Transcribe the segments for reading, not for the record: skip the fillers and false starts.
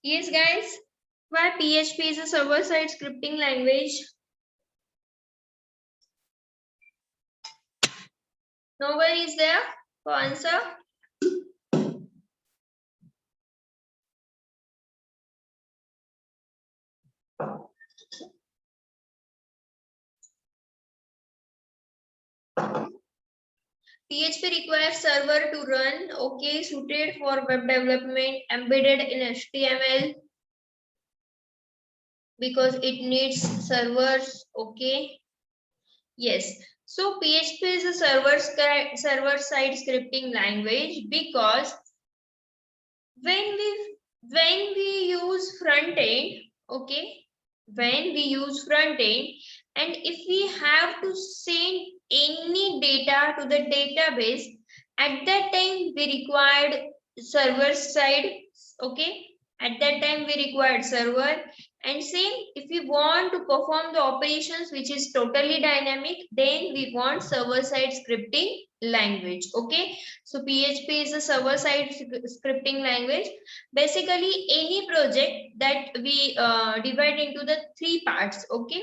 Yes, guys. Why PHP is a server-side scripting language? Nobody is there for answer. PHP requires server to run, okay, suited for web development, embedded in HTML because it needs servers, okay. Yes, so PHP is a server-side scripting language because when we use front end, okay, when we use front end, and if we have to send any data to the database, at that time we required server side, okay, at that time we required server. And same, if we want to perform the operations which is totally dynamic, then we want server side scripting language, okay. So PHP is a server side scripting language. Basically any project that we divide into the three parts, okay.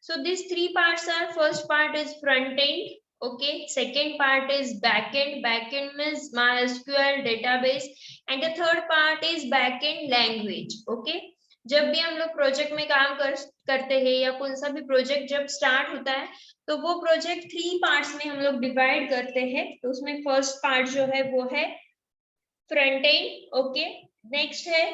So these three parts are, first part is front end, okay, second part is backend, backend means MySQL database, and the third part is backend language, okay. जब भी हम लोग project में काम करते हैं या कौन सा भी प्रोजेक्ट जब स्टार्ट होता है तो वो प्रोजेक्ट थ्री पार्ट्स में हम लोग डिवाइड करते हैं। तो उसमें फर्स्ट पार्ट जो है वो है फ्रंट एंड, ओके। नेक्स्ट है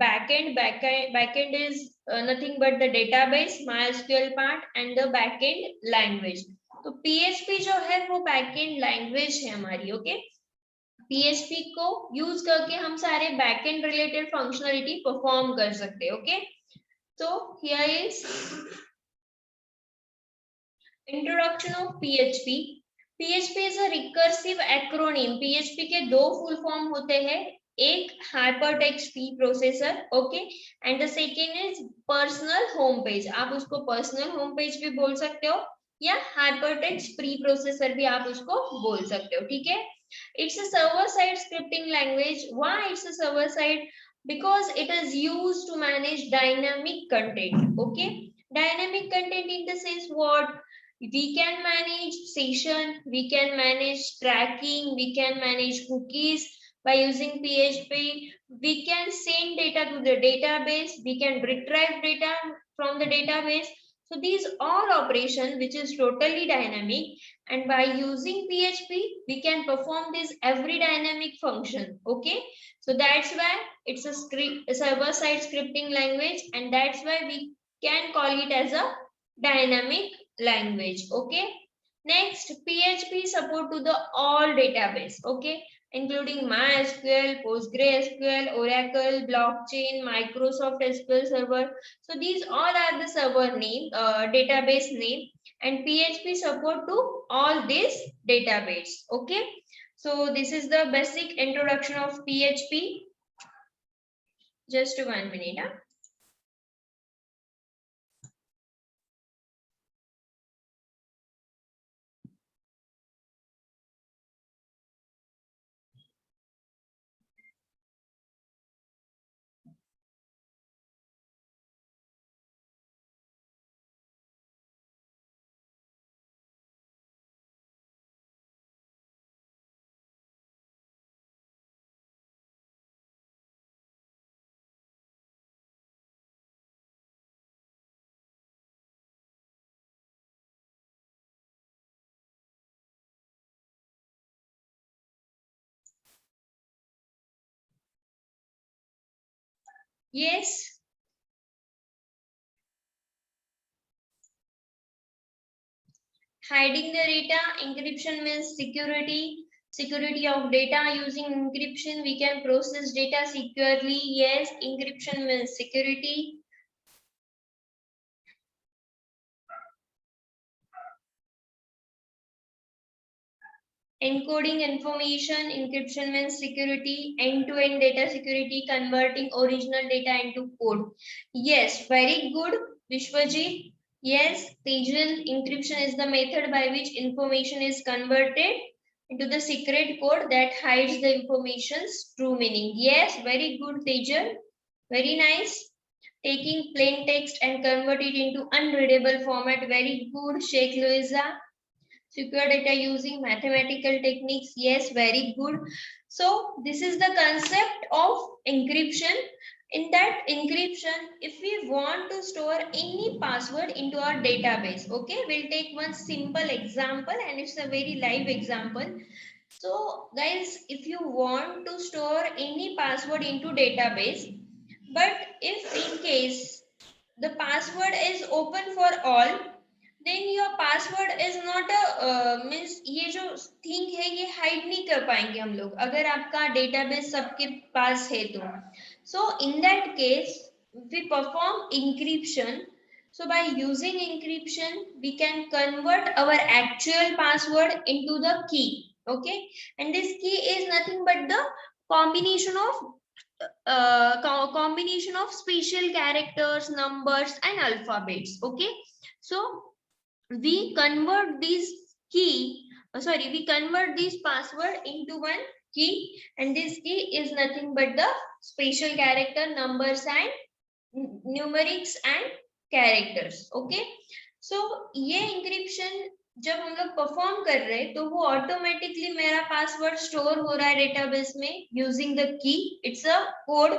backend, backend is nothing but the database MySQL part and the backend language. तो PHP जो है वो बैकएंड लैंग्वेज है हमारी, ओके। PHP को यूज करके हम सारे बैकएंड रिलेटेड फंक्शनलिटी परफॉर्म कर सकते हैं, okay. So here is introduction of PHP. PHP is a recursive acronym. PHP के दो फुल फॉर्म होते हैं, एक hypertext pre processor, okay, and the second is personal home page. आप उसको पर्सनल होम पेज भी बोल सकते हो या हाइपरटेक्स्ट प्री प्रोसेसर भी आप उसको बोल सकते हो, ठीक है। It's a server side scripting language. Why it's a server side? because it is used to manage dynamic content, okay. Dynamic content in the sense what? We can manage session, we can manage tracking, we can manage cookies by using PHP. We can send data to the database, we can retrieve data from the database. So these all operation which is totally dynamic, and by using PHP we can perform this every dynamic function, okay. So that's why it's a server side scripting language, and that's why we can call it as a dynamic language, okay. Next, PHP support to the all database, okay, including MySQL, PostgreSQL, Oracle, blockchain, Microsoft SQL Server. So these all are the server name, database name, and PHP support to all this database, okay. So this is the basic introduction of PHP. Just 1 minute. Huh? Yes. Hiding the data, encryption means security. Security of data. Using encryption, we can process data securely. Yes, encryption means security. Encoding information, encryption means security. End-to-end data security, converting original data into code. Yes, very good, Vishwajit. Yes, Tejal, encryption is the method by which information is converted into the secret code that hides the information's true meaning. Yes, very good, Tejal. Very nice. Taking plain text and convert it into unreadable format. Very good, Sheikh Louisa. Secure data using mathematical techniques. Yes, very good. So this is the concept of encryption. In that encryption, if we want to store any password into our database, okay, we'll take one simple example and it's a very live example. So guys, if you want to store any password into database, but if in case the password is open for all, then your password is not a means ये जो thing है ये hide नहीं कर पाएंगे हम लोग अगर आपका database सबके पास है तो. So in that case we perform encryption. So by using encryption we can convert our actual password into the key. Okay, and this key is nothing but the combination of combination of special characters, numbers and alphabets. Okay, so we convert these we convert this password into one key, and this key is nothing but the special character, numbers and numerics and characters. Okay, so ये encryption जब हम लोग perform कर रहे हैं तो वो automatically मेरा पासवर्ड स्टोर हो रहा है डेटाबेस में using the key. It's a code.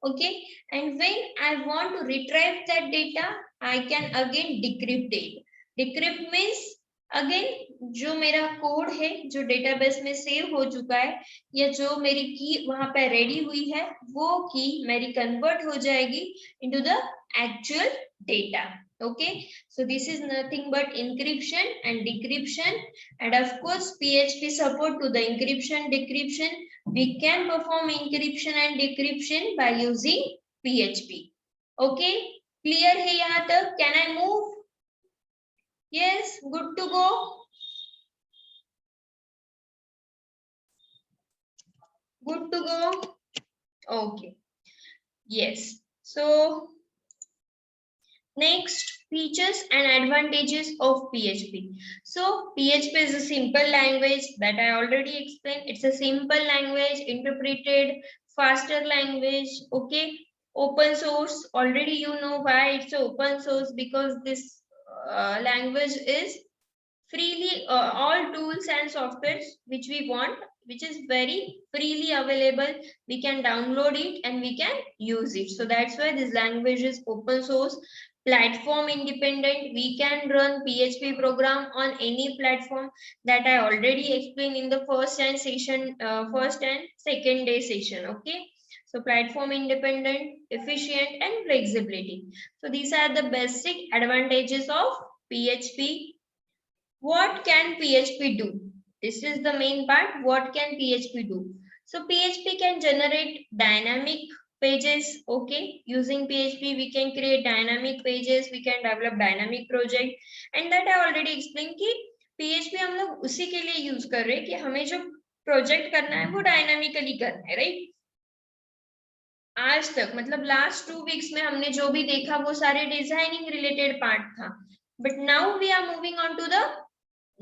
Okay, and when I want to retrieve that data I can again decrypt it. Decrypt means again जो मेरा कोड है जो डेटाबेस में सेव हो चुका है या जो मेरी की वहां पे रेडी हुई है वो की मेरी कन्वर्ट हो जाएगी into the actual data. Okay, so this is nothing but encryption and decryption, and of course PHP support to the encryption decryption. We can perform encryption and decryption by using PHP. Okay, clear hai yahan tak? Can I move? Yes, good to go. Good to go. Okay, yes. So next, features and advantages of PHP. So PHP is a simple language that I already explained. It's a simple language, interpreted, faster language. Okay, open source. Already you know why it's open source, because this language is freely all tools and softwares which we want, which is very freely available. We can download it and we can use it. So that's why this language is open source. Platform independent. We can run PHP program on any platform that I already explained in the first and second day session. Okay. So platform independent, efficient and flexibility. So these are the basic advantages of PHP. What can PHP do? This is the main part. What can PHP do? So PHP can generate dynamic pages. Okay, using PHP we can create dynamic pages, we can develop dynamic project, and that I already explained कि PHP हम लोग उसी के लिए use कर रहे हैं कि हमें जो प्रोजेक्ट करना है वो डायनामिकली करना है. राइट, आज तक मतलब लास्ट 2 वीक्स में हमने जो भी देखा वो सारे डिजाइनिंग रिलेटेड पार्ट था, but now we are moving on to the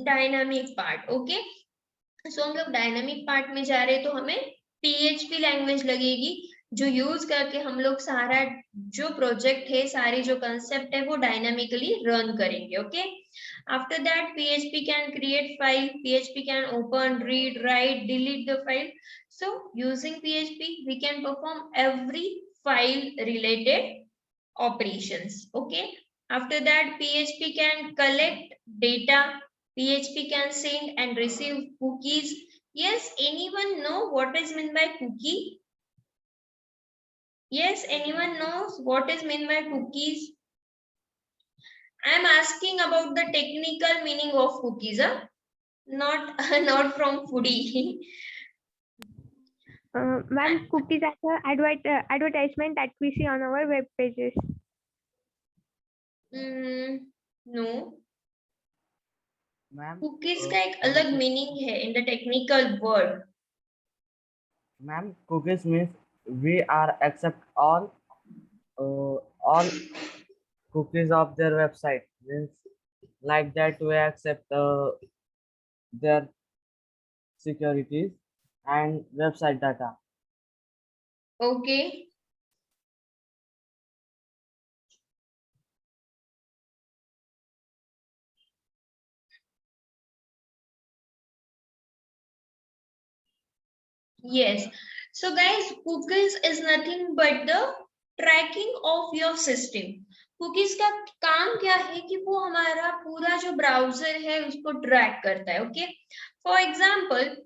dynamic part. Okay, so हम लोग डायनामिक पार्ट में जा रहे हैं तो हमें PHP लैंग्वेज लगेगी जो यूज करके हम लोग सारा जो प्रोजेक्ट है, सारी जो कंसेप्ट है वो डायनामिकली रन करेंगे. Okay, after that PHP can create file, PHP can open, read, right, delete the file. So using PHP we can perform every file related operations. Okay, after that PHP can collect data, PHP can send and receive cookies. Yes, anyone know what is meant by cookie? Yes, anyone knows what is meant by cookies? I am asking about the technical meaning of cookies, huh? Not not from foodie. Ma'am, cookies are the advertisement that we see on our web pages. No, ma'am cookies का एक अलग meaning है in the technical word. Ma'am cookies means we are accept all cookies of their website, means like that we accept their securities and website data. Okay. Yes. So guys, cookies is nothing but the tracking of your system. cookies का काम क्या है कि वो हमारा पूरा जो browser है उसको ट्रैक करता है. ओके, फॉर एग्जाम्पल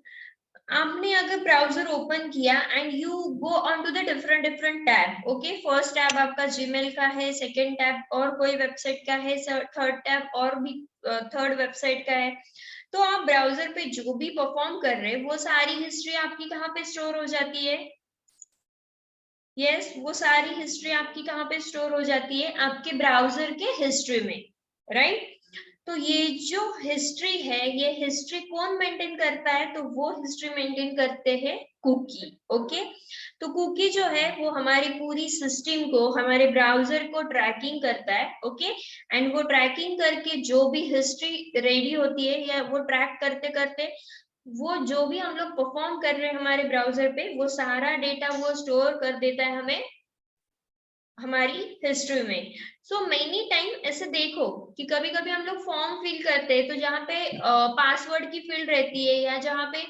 आपने अगर ब्राउजर ओपन किया and you go on to the different tab. Okay, first tab आपका जीमेल का है, सेकंड टैब और कोई वेबसाइट का है, थर्ड टैब और भी थर्ड वेबसाइट का है. तो आप ब्राउजर पे जो भी परफॉर्म कर रहे हैं वो सारी हिस्ट्री आपकी कहाँ पे स्टोर हो जाती है? यस, वो सारी हिस्ट्री आपकी कहाँ पे स्टोर हो जाती है? आपके ब्राउजर के हिस्ट्री में, राइट? तो ये जो हिस्ट्री है, ये हिस्ट्री कौन मेंटेन करता है? तो वो हिस्ट्री मेंटेन करते हैं कुकी. ओके, तो कुकी जो है वो हमारी पूरी सिस्टम को, हमारे ब्राउजर को ट्रैकिंग करता है. ओके, एंड वो ट्रैकिंग करके जो भी हिस्ट्री रेडी होती है या वो ट्रैक करते करते वो जो भी हम लोग परफॉर्म कर रहे हैं हमारे ब्राउजर पे, वो सारा डेटा वो स्टोर कर देता है हमें हमारी हिस्ट्री में. सो मेनी टाइम ऐसे देखो कि कभी कभी हम लोग फॉर्म फिल करते हैं तो जहाँ पे पासवर्ड की फील्ड रहती है या जहाँ पे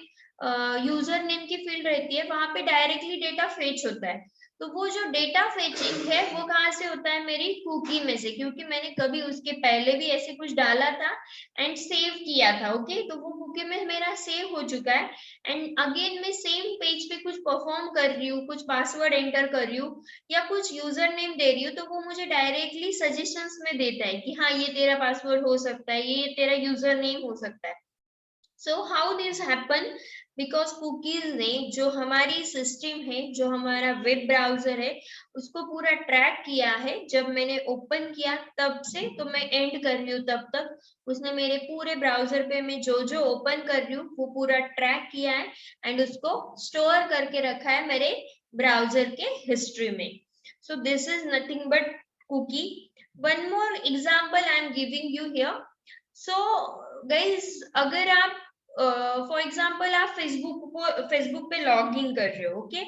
यूजर नेम की फील्ड रहती है वहां पे डायरेक्टली डेटा फेच होता है. तो वो जो डेटा फेचिंग है वो कहाँ से होता है? मेरी कुकी में से, क्योंकि मैंने कभी उसके पहले भी ऐसे कुछ डाला था एंड सेव किया था. ओके, तो वो कुकी में मेरा सेव हो चुका है एंड अगेन मैं सेम पेज पे कुछ परफॉर्म कर रही हूँ, कुछ पासवर्ड एंटर कर रही हूँ या कुछ यूजर नेम दे रही हूँ, तो वो मुझे डायरेक्टली सजेशंस में देता है कि हाँ ये तेरा पासवर्ड हो सकता है, ये तेरा यूजर नेम हो सकता है. So how this happen? Because cookies ने जो हमारी सिस्टम है, जो हमारा वेब ब्राउजर है, उसको पूरा ट्रैक किया है. जब मैंने ओपन किया तब से तो मैं एंड कर रही हूँ तब तक उसने मेरे पूरे ब्राउजर पे मैं जो जो ओपन कर रही हूँ वो पूरा ट्रैक किया है एंड उसको स्टोर करके रखा है मेरे ब्राउजर के हिस्ट्री में. So this is nothing but cookie. One more example I am giving you here. So guys, अगर आप फॉर एग्जाम्पल आप फेसबुक पे लॉग इन कर रहे हो. ओके,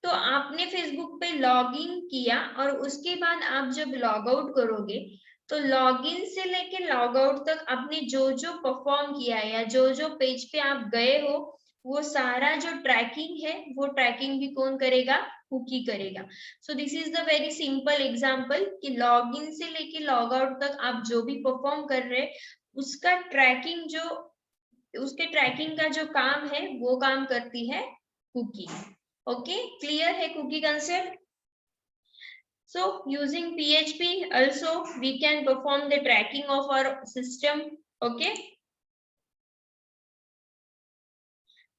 तो आपने फेसबुक पे लॉग इन किया और उसके बाद आप जब लॉग आउट करोगे तो लॉग इन से लेके लॉग आउट तक आपने जो जो परफॉर्म किया या जो जो पेज पे आप गए हो वो सारा जो ट्रैकिंग है वो ट्रैकिंग भी कौन करेगा? कुकी करेगा. सो this is the very simple example कि लॉग इन से लेके लॉग आउट तक आप जो भी परफॉर्म कर रहे हैं उसका ट्रैकिंग, जो उसके ट्रैकिंग का जो काम है वो काम करती है कुकी. ओके, क्लियर है cookie concept? So using PHP also we can perform the tracking of our system. Okay,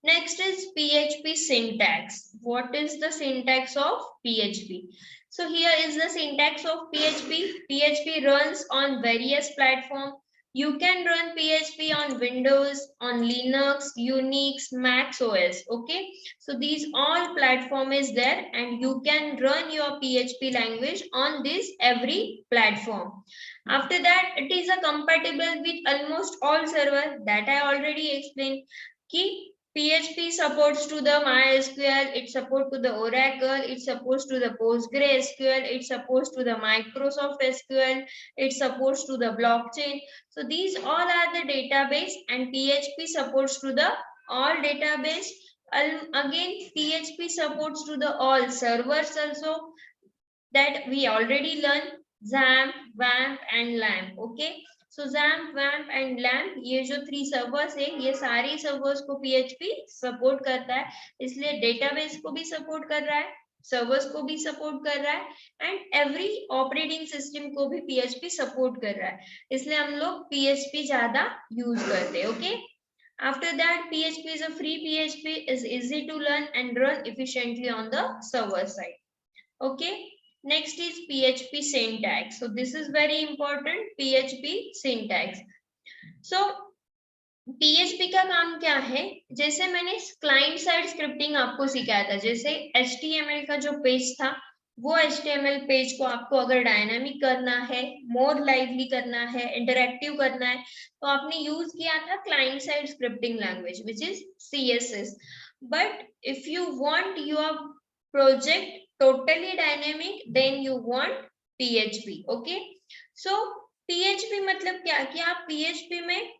next is PHP syntax. What is the syntax of PHP? So here is the syntax of PHP. PHP runs on various platforms. You can run PHP on Windows, on Linux, Unix, Mac OS. Okay, so these all platform is there and you can run your PHP language on this every platform. After that, it is a compatible with almost all server that I already explained. Ki PHP supports to the MySQL, it supports to the Oracle, it supports to the PostgreSQL, it supports to the Microsoft SQL, it supports to the blockchain. So these all are the database and PHP supports to the all database. Again, PHP supports to the all servers also that we already learned, XAMPP, WAMP and LAMP. Okay. So XAMPP, WAMP and LAMP ये जो 3 servers है ये सारी servers को PHP support करता है, इसलिए database को भी सपोर्ट कर रहा है, सर्वर्स को भी सपोर्ट कर रहा है एंड एवरी ऑपरेटिंग सिस्टम को भी PHP सपोर्ट कर रहा है, इसलिए हम लोग PHP ज्यादा यूज करते हैं. Okay, after that PHP is a free PHP, is easy to learn and run efficiently on the server side. Okay, next is PHP syntax. So this is very important, PHP syntax. So PHP का काम क्या है? जैसे मैंने client side scripting आपको सिखाया था, जैसे HTML का जो पेज था वो HTML पेज को आपको अगर डायनामिक करना है, मोर लाइवली करना है, इंटरैक्टिव करना है, तो आपने यूज किया था client side scripting language which is CSS. But if you want your project totally dynamic, then you want PHP. Okay, so PHP मतलब क्या कि आप PHP में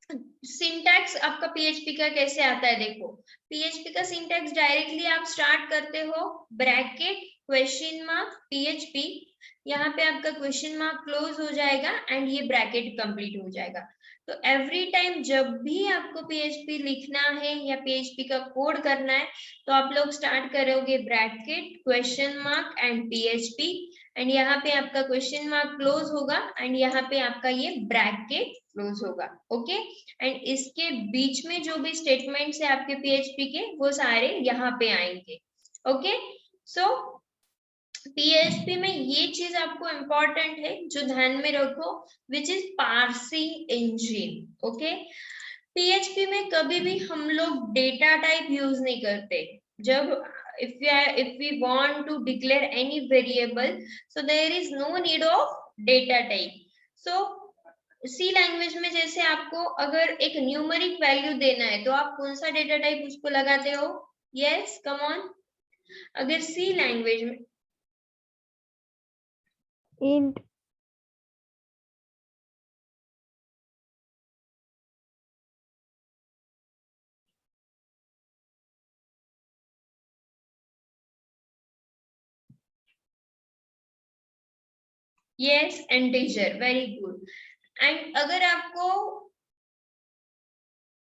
सिंटैक्स आपका पीएचपी का कैसे आता है, देखो पीएचपी का सिंटैक्स डायरेक्टली आप स्टार्ट करते हो ब्रैकेट क्वेश्चन मार्क पीएचपी, यहाँ पे आपका क्वेश्चन मार्क क्लोज हो जाएगा एंड ये ब्रैकेट कंप्लीट हो जाएगा। तो एवरी टाइम जब भी आपको पीएचपी लिखना है या पीएचपी का कोड करना है तो आप लोग स्टार्ट करोगे bracket question mark and PHP, and यहाँ पे आपका क्वेश्चन मार्क क्लोज होगा एंड यहाँ पे आपका ये ब्रैकेट क्लोज होगा। ओके, एंड इसके बीच में जो भी स्टेटमेंट्स है आपके पीएचपी के वो सारे यहाँ पे आएंगे। ओके, सो पीएचपी में ये चीज आपको इंपॉर्टेंट है जो ध्यान में रखो, which is parsing engine. Okay, PHP में कभी भी हम लोग डेटा टाइप यूज नहीं करते। जब if we want to declare any variable, so there is no need of data type. So C language में जैसे आपको अगर एक न्यूमेरिक वैल्यू देना है तो आप कौन सा डेटा टाइप उसको लगाते हो? Yes, come on. अगर सी लैंग्वेज में int, yes, integer, very good. And अगर आपको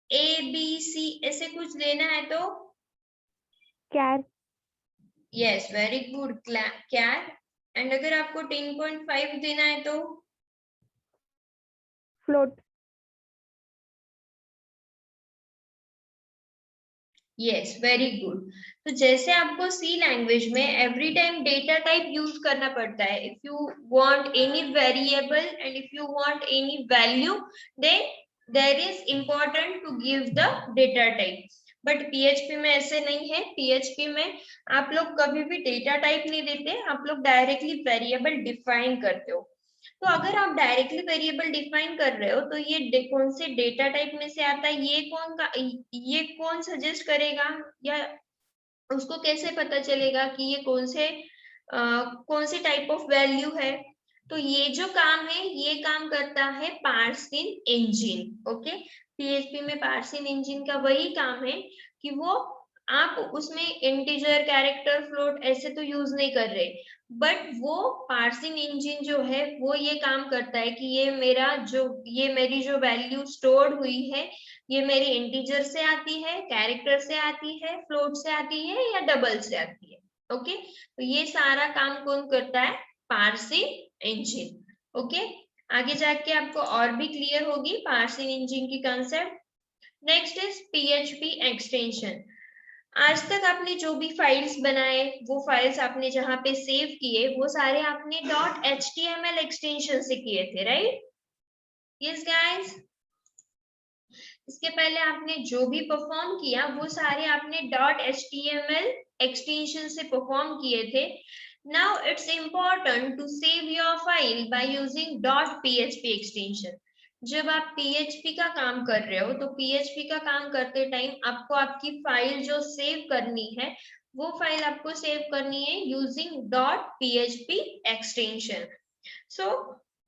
ए बी सी ऐसे कुछ लेना है तो char, yes, very good, char. And अगर आपको 10.5 देना है तो float, यस, वेरी गुड। तो जैसे आपको सी लैंग्वेज में every time data type use करना पड़ता है, if you want any variable and if you want any value then there is important to give the data type. But PHP में ऐसे नहीं है। पीएचपी में आप लोग कभी भी डेटा टाइप नहीं देते, आप लोग डायरेक्टली वेरिएबल डिफाइन करते हो। तो अगर आप डायरेक्टली वेरिएबल डिफाइन कर रहे हो तो ये कौन से डेटा टाइप में से आता है, ये कौन सजेस्ट करेगा या उसको कैसे पता चलेगा कि ये कौन से टाइप ऑफ वैल्यू है? तो ये जो काम है ये काम करता है पार्सिंग इंजन। ओके, पीएचपी में पार्सिंग इंजन का वही काम है कि वो आप उसमें इंटीजर, कैरेक्टर, फ्लोट ऐसे तो यूज नहीं कर रहे, बट वो पार्सिंग इंजन जो है वो ये काम करता है कि ये मेरी जो वैल्यू स्टोर्ड हुई है ये मेरी इंटीजर से आती है, कैरेक्टर से आती है, फ्लोट से आती है या डबल से आती है। ओके, तो ये सारा काम कौन करता है? Parsing engine. ओके, आगे जाके आपको और भी क्लियर होगी पार्सिंग इंजन की concept. Next is PHP extension. आज तक आपने जो भी फाइल्स बनाए वो फाइल्स आपने जहां पे सेव किए वो सारे आपने .html एक्सटेंशन से किए थे, राइट? यस गाइस, इसके पहले आपने जो भी परफॉर्म किया वो सारे आपने .html एक्सटेंशन से परफॉर्म किए थे। Now it's important to save your file by using .php extension. जब आप PHP का काम कर रहे हो तो PHP का काम करते टाइम आपको आपकी फाइल जो सेव करनी है वो फाइल आपको सेव करनी है यूजिंग .php एक्सटेंशन। सो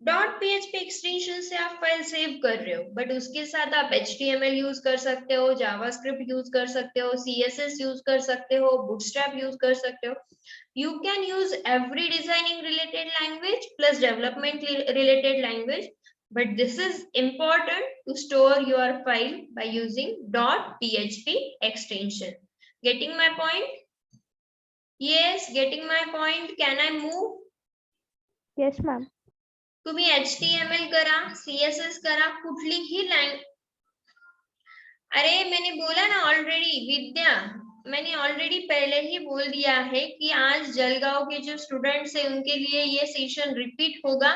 .php एक्सटेंशन से आप फाइल सेव कर रहे हो, बट उसके साथ आप HTML यूज कर सकते हो, जावास्क्रिप्ट यूज कर सकते हो, CSS यूज कर सकते हो, बूटस्ट्रैप यूज कर सकते हो। You can use every designing related language plus development related language, but this is important to store your file by using .php extension. Getting my point? Yes, getting my point. Can I move? yes ma'am, तुम्ही HTML करा, CSS करा, कुठलीही language. अरे मैंने बोला ना already विद्या, मैंने already पहले ही बोल दिया है कि आज जलगांव के जो स्टूडेंट्स हैं उनके लिए ये सेशन रिपीट होगा,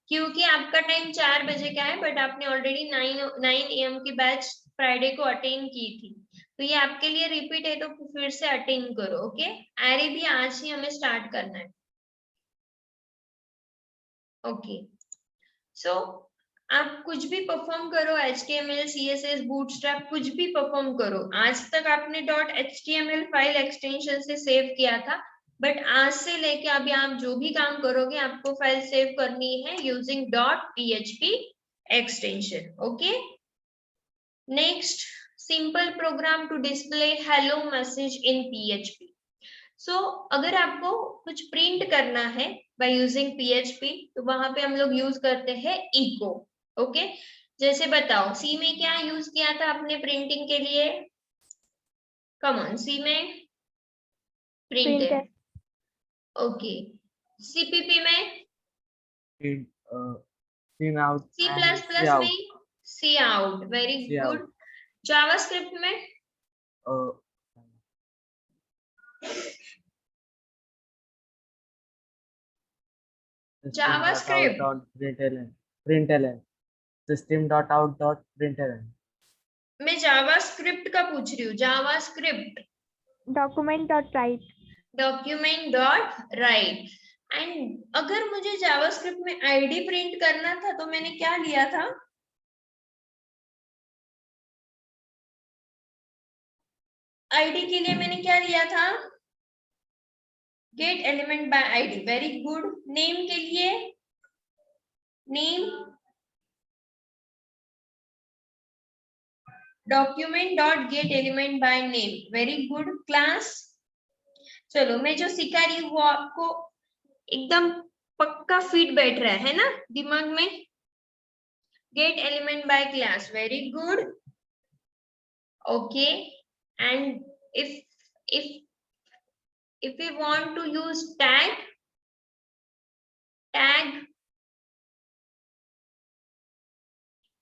क्योंकि आपका टाइम 4 बजे का है बट आपने ऑलरेडी 9 AM की बैच फ्राइडे को अटेंड की थी, तो ये आपके लिए रिपीट है, तो फिर से अटेंड करो। ओके, अरे भी आज ही हमें स्टार्ट करना है। ओके, सो आप कुछ भी परफॉर्म करो, HTML, CSS, बूटस्ट्रैप कुछ भी परफॉर्म करो। आज तक आपने .html फाइल एक्सटेंशन से सेव किया था, बट आज से लेके अभी आप जो भी काम करोगे आपको फाइल सेव करनी है using .php extension. Okay, Next, simple program to display hello message in PHP. So अगर आपको कुछ प्रिंट करना है by using PHP तो वहां पे हम लोग यूज करते हैं echo. ओके जैसे बताओ सी में क्या यूज किया था आपने प्रिंटिंग के लिए? कम ऑन, सी में प्रिंटर. Printer. ओके सीपीपी में, Print, print out C and plus see plus out. में C out. Very See out. Good. JavaScript में Uh, JavaScript. println system.out.println. मैं जावास्क्रिप्ट का पूछ रही हूँ. JavaScript Document.write. Document dot right. And अगर मुझे जावास्क्रिप्ट में आईडी प्रिंट करना था तो मैंने क्या लिया था? आईडी के लिए मैंने क्या लिया था? Gate element by ID. Very good. Name के लिए name document dot gate element by name. Very good. Class. चलो मैं जो सिखा रही हूँ वो आपको एकदम पक्का फिट बैठ रहा है ना दिमाग में? Gate element by class. Very good. Okay and if we want to use tag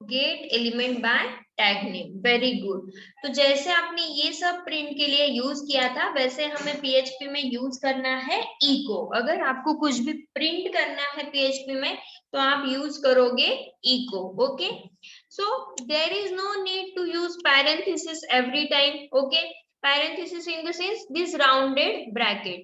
get element by tag name. Very good. तो जैसे आपने ये सब प्रिंट के लिए यूज किया था वैसे हमें पीएचपी में यूज करना है इको. अगर आपको कुछ भी प्रिंट करना है पीएचपी में तो आप यूज करोगे echo. Okay so there is no need to use parenthesis every time. Okay, parenthesis in the sense this rounded bracket.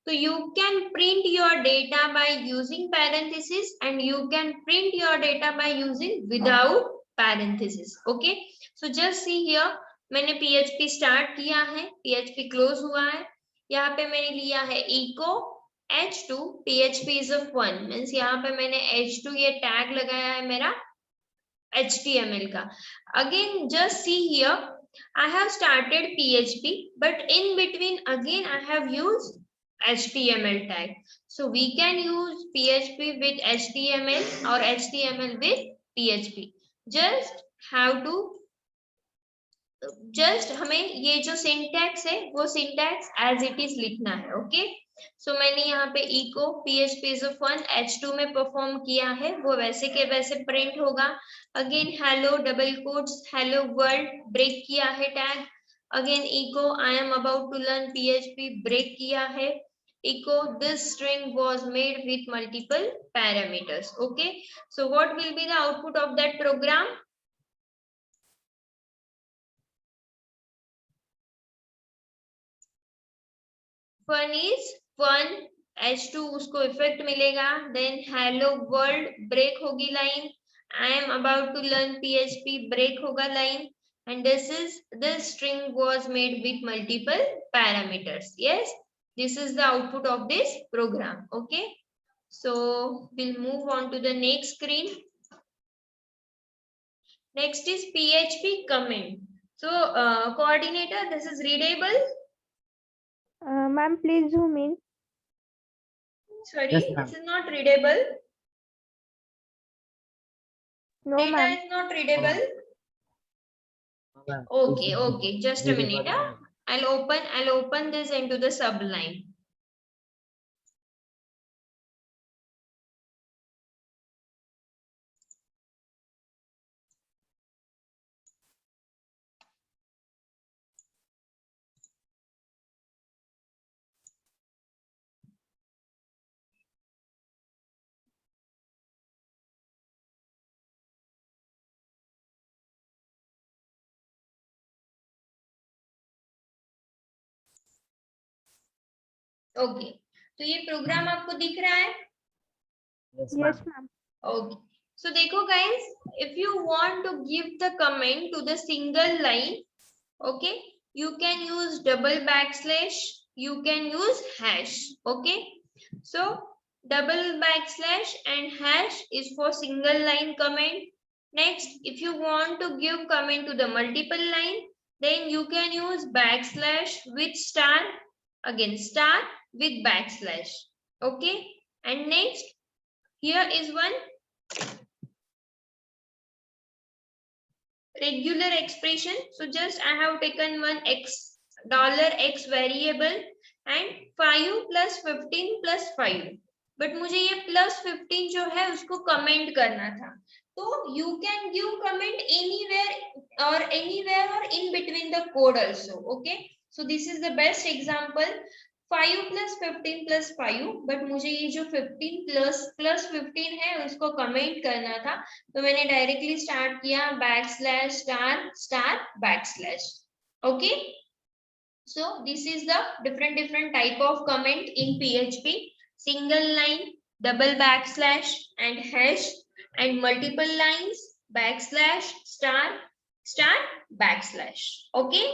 So you can print your data by using parenthesis and you can print your data by using without parenthesis. Okay, so just see here मैंने PHP start किया है, PHP close हुआ है. यहाँ पे मैंने लिया है echo h2 PHP is a fun means यहाँ पे मैंने h2 ये टैग लगाया है मेरा HTML का. Again just see here I have started PHP but in between again I have used HTML tag. So we can use PHP with HTML or HTML with PHP. Just हमें ये जो syntax है वो syntax as it is लिखना है. Okay सो मैंने यहाँ पे echo PHP is a fun h2 में परफॉर्म किया है वो वैसे के वैसे प्रिंट होगा. Again hello double quotes hello world break किया है tag. Again echo I am about to learn PHP break किया है. echo this string was made with multiple parameters. Okay, so what will be the output of that program? Fun is fun h2 उसको effect मिलेगा. Then hello world break होगी line. I am about to learn PHP break होगा line. And this string was made with multiple parameters. Yes, this is the output of this program. Okay, so we'll move on to the next screen. Next is PHP comment. So coordinator, this is readable. Ma'am, please zoom in. Sorry, Yes, ma'am. this is not readable. No, Data ma'am. is not readable. Okay, just a minute. I'll open this into the Sublime. Okay, तो ये programme आपको दिख रहा है? Yes, Yes, ma'am. ma'am. Okay, so देखो guys, if you want to give the comment to the single line, okay, you can use double backslash, you can use hash. Okay, so double backslash and hash is for single line comment Next, if you want to give comment to the multiple line, then you can use backslash with star, again star with backslash. Okay, and next, here is one regular expression. So just I have taken one x $x variable and 5 plus 15 plus 5, but मुझे ये plus 15 जो है उसको comment करना था. तो you can give comment anywhere or in between the code also. Okay, so this is the best example. 5 plus 15 plus 5, but मुझे ये जो 15 plus 15 है उसको कमेंट करना था, तो मैंने डायरेक्टली स्टार्ट किया backslash star star backslash. Okay, so this is the different type of comment in PHP: single line, double backslash and hash, and multiple lines, backslash star star backslash. Okay,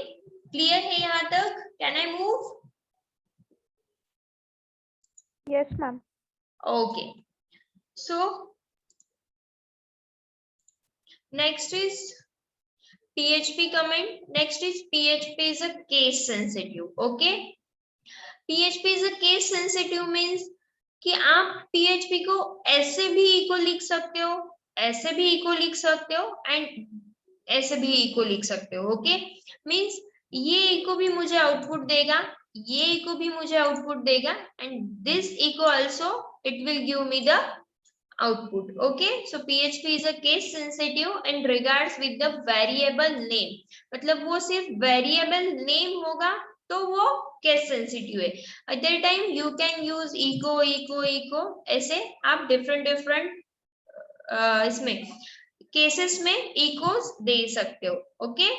clear है यहाँ तक? Can I move? Yes, ma'am. Okay, so next is PHP comment. Next is PHP is a case sensitive. Okay, PHP is a case sensitive means कि आप PHP को ऐसे भी eco लिख सकते हो, ऐसे भी इको लिख सकते हो एंड ऐसे भी इको लिख सकते हो. ओके, मींस ये इको भी मुझे आउटपुट देगा, ये इको भी मुझे आउटपुट देगा, and this echo also it will give me the output. Okay, so PHP is a case sensitive and regards with the variable name. मतलब वो सिर्फ variable name होगा तो वो case sensitive है. Other time you can use echo ऐसे आप different इसमें cases में echoes दे सकते हो. Okay,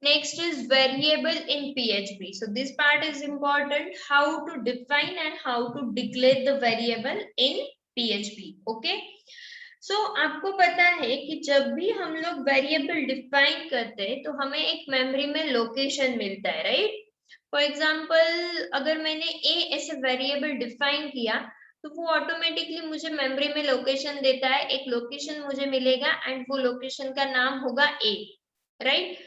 next is variable in PHP. So this part is important, how to define and how to declare the variable in PHP. Okay, so आपको पता है कि जब भी हम लोग वेरिएबल डिफाइन करते हैं तो हमें एक मेमोरी में लोकेशन मिलता है, राइट? फॉर एग्जांपल अगर मैंने a ऐसे वेरिएबल डिफाइन किया तो वो ऑटोमेटिकली मुझे मेमोरी में लोकेशन देता है, एक लोकेशन मुझे मिलेगा एंड वो लोकेशन का नाम होगा a, राइट?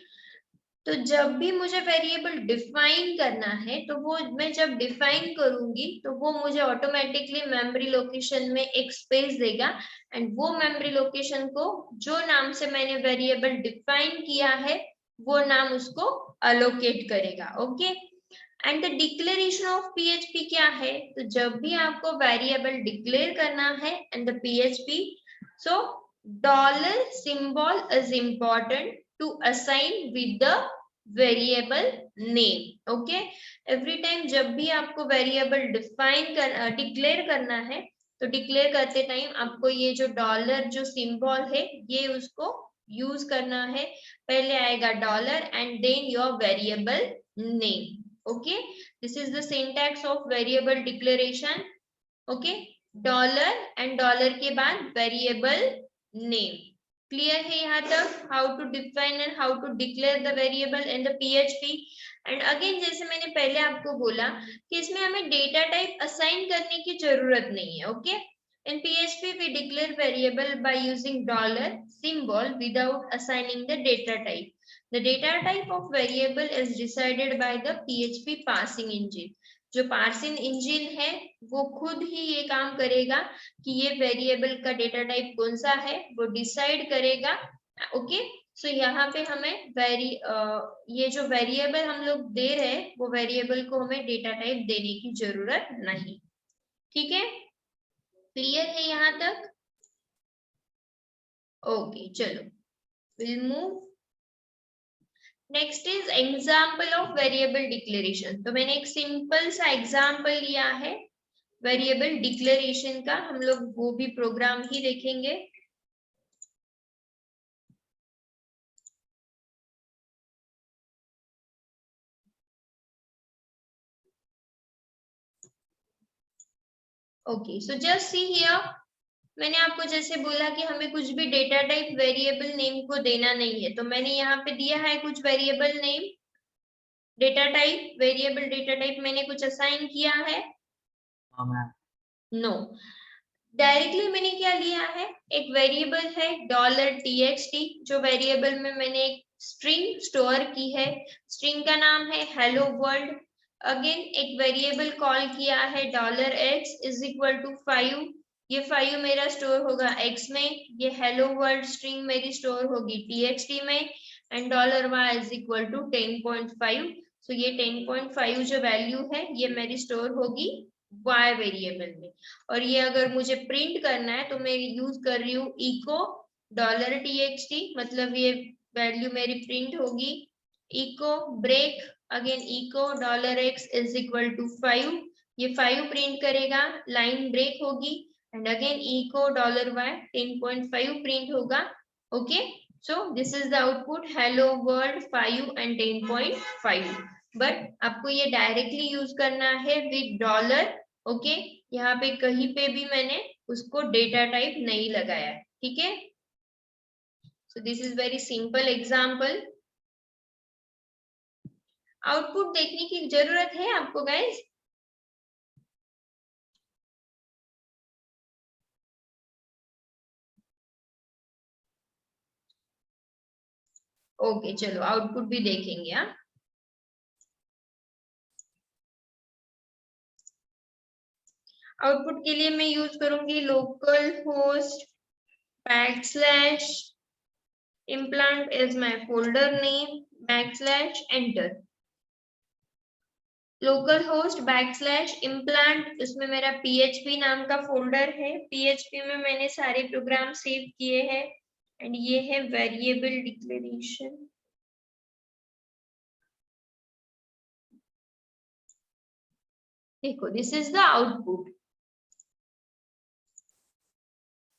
तो जब भी मुझे वेरिएबल डिफाइन करना है तो वो मैं जब डिफाइन करूंगी तो वो मुझे ऑटोमेटिकली मेमोरी लोकेशन में एक स्पेस देगा एंड वो मेमोरी लोकेशन को जो नाम से मैंने वेरिएबल डिफाइन किया है वो नाम उसको अलोकेट करेगा. Okay, and the declaration of PHP क्या है? तो जब भी आपको वेरिएबल डिक्लेयर करना है and the PHP, so dollar symbol is important to assign with the variable name. Okay, every time जब भी आपको variable declare करना है तो declare करते टाइम आपको ये जो डॉलर जो सिंबल है ये उसको यूज करना है. पहले आएगा dollar and then your variable name. Okay, this is the syntax of variable declaration. Okay, dollar and dollar के बाद वेरिएबल नेम. क्लियर है यहाँ तक how to define and how to declare the variable in the PHP. And again जैसे मैंने पहले आपको बोला कि इसमें हमें डेटा टाइप असाइन करने की जरूरत नहीं है. Okay, in PHP we declare variable by using dollar symbol without assigning the data type. The data type of variable is decided by the PHP parsing engine. जो पार्सिंग इंजन है वो खुद ही ये काम करेगा कि ये वेरिएबल का डेटा टाइप कौन सा है वो डिसाइड करेगा. ओके, सो यहाँ पे हमें ये जो वेरिएबल हम लोग दे रहे हैं वो वेरिएबल को हमें डेटा टाइप देने की जरूरत नहीं. ठीक है, क्लियर है यहाँ तक? ओके, चलो will move. Next is example of variable declaration. तो मैंने एक सिंपल सा एग्जाम्पल लिया है वेरिएबल डिक्लेरेशन का, हम लोग वो भी प्रोग्राम ही देखेंगे. Okay, so just see here, मैंने आपको जैसे बोला कि हमें कुछ भी डेटा टाइप वेरिएबल नेम को देना नहीं है, तो मैंने यहाँ पे दिया है कुछ variable name, data type, variable data type मैंने कुछ असाइन किया है. हाँ मैम. नो, डायरेक्टली मैंने क्या लिया है, एक वेरिएबल है $txt, जो वेरिएबल में मैंने एक स्ट्रिंग स्टोर की है, स्ट्रिंग का नाम है हेलो वर्ल्ड। अगेन एक वेरिएबल कॉल किया है $x इज इक्वल टू 5, ये 5 मेरा स्टोर होगा x में, ये हेलो वर्ल्ड स्ट्रिंग मेरी स्टोर होगी txt में, and $y is equal to 10.5। So ये 10.5 जो वैल्यू है ये मेरी स्टोर होगी y वेरिएबल में। और ये अगर मुझे प्रिंट करना है तो मैं यूज कर रही हूँ echo $txt, मतलब ये वैल्यू मेरी प्रिंट होगी echo break, again echo $x is equal to 5, ये 5 प्रिंट करेगा, लाइन ब्रेक होगी, and again echo $y 10.5 print होगा। Okay, so this is the output hello world 5 and 10.5। But आपको ये डायरेक्टली यूज करना है विद डॉलर। ओके, यहाँ पे कहीं पे भी मैंने उसको डेटा टाइप नहीं लगाया, ठीक है। सो this is very simple example. Output देखने की जरूरत है आपको गाइस? ओके, चलो आउटपुट भी देखेंगे। हाँ, आउटपुट के लिए मैं यूज करूंगी local host backslash implant is my folder name backslash enter. Local host backslash implant, इसमें मेरा PHP नाम का फोल्डर है, PHP में मैंने सारे प्रोग्राम सेव किए हैं, एंड ये है वेरिएबल डिक्लेरेशन। देखो, this is the output.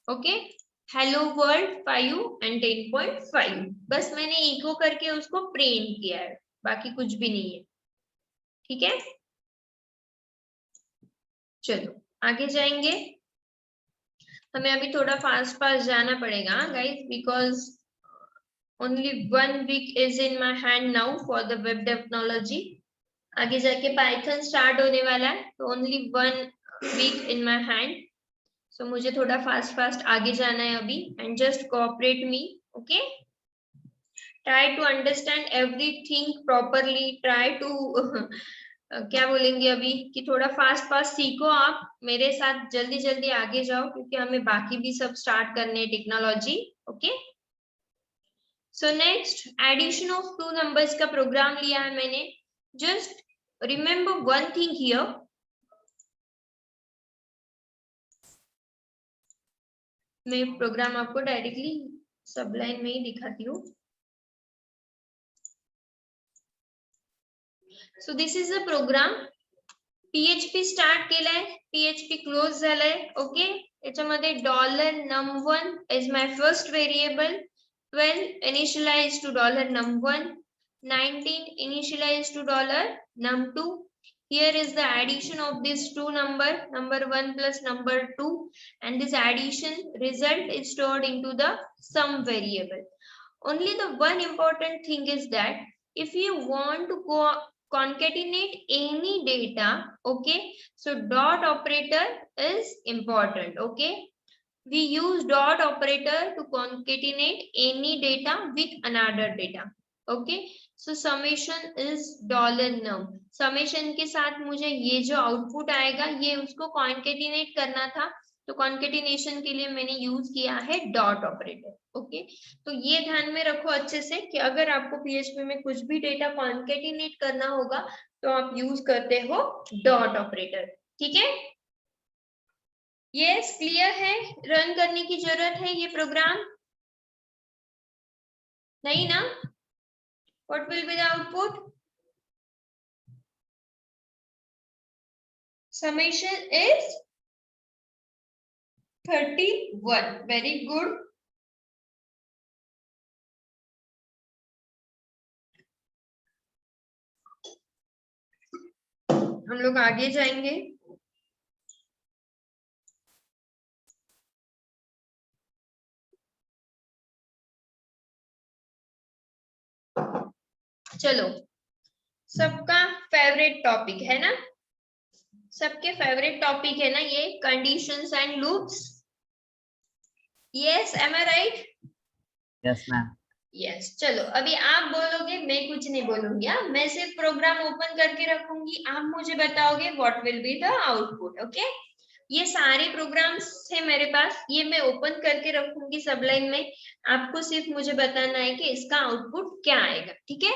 Okay, hello world 5 and 10.5, बस मैंने इको करके उसको प्रिंट किया है, बाकी कुछ भी नहीं है, ठीक है। चलो आगे जाएंगे, हमें अभी थोड़ा फास्ट फास्ट जाना पड़ेगा guys, because only 1 week is in my hand now for the web technology. आगे जाके पाइथन स्टार्ट होने वाला है, तो only 1 week in my hand, so मुझे थोड़ा फास्ट फास्ट आगे जाना है अभी, and just cooperate me. Okay, try to understand everything properly, try to क्या बोलेंगे अभी कि थोड़ा फास्ट फास्ट सीखो, आप मेरे साथ जल्दी जल्दी आगे जाओ, क्योंकि हमें बाकी भी सब स्टार्ट करने हैं technology. Okay, so next addition of 2 numbers का प्रोग्राम लिया है मैंने। Just remember one thing here, मैं प्रोग्राम आपको डायरेक्टली सबलाइन में ही दिखाती हूँ। So this is a program, PHP start केलाय, PHP क्लोज झालाय। ओके, याच्यामध्ये $num1 is my first variable, 12 initialize to $num1, 19 initialize to $num2। Here is the addition of these two number 1 plus number 2, and this addition result is stored into the sum variable. Only the one important thing is that if you want to go concatenate any data, okay, so dot operator is important. Okay, we use dot operator to concatenate any data with another data. Okay, so summation is $num, summation के साथ मुझे ये जो output आएगा ये उसको concatenate करना था, तो concatenation के लिए मैंने यूज किया है डॉट ऑपरेटर। ओके, तो ये ध्यान में रखो अच्छे से कि अगर आपको PHP में कुछ भी डेटा concatenate करना होगा तो आप यूज करते हो डॉट ऑपरेटर, ठीक है। यस, क्लियर है, रन करने की जरूरत है ये प्रोग्राम? नहीं ना? What will be the output? Summation is 31, very good. हम लोग आगे जाएंगे। चलो, सबका फेवरेट टॉपिक है ना, सबके फेवरेट टॉपिक है ना ये, conditions and loops. Yes, am I right? Yes, ma'am. Yes, चलो अभी आप बोलोगे, मैं कुछ नहीं बोलूंगी. मैं सिर्फ प्रोग्राम ओपन करके रखूंगी, आप मुझे बताओगे what will be the output. Okay, ये सारे प्रोग्राम्स है मेरे पास, ये मैं ओपन करके रखूंगी सबलाइन में. आपको सिर्फ मुझे बताना है कि इसका आउटपुट क्या आएगा. ठीक है,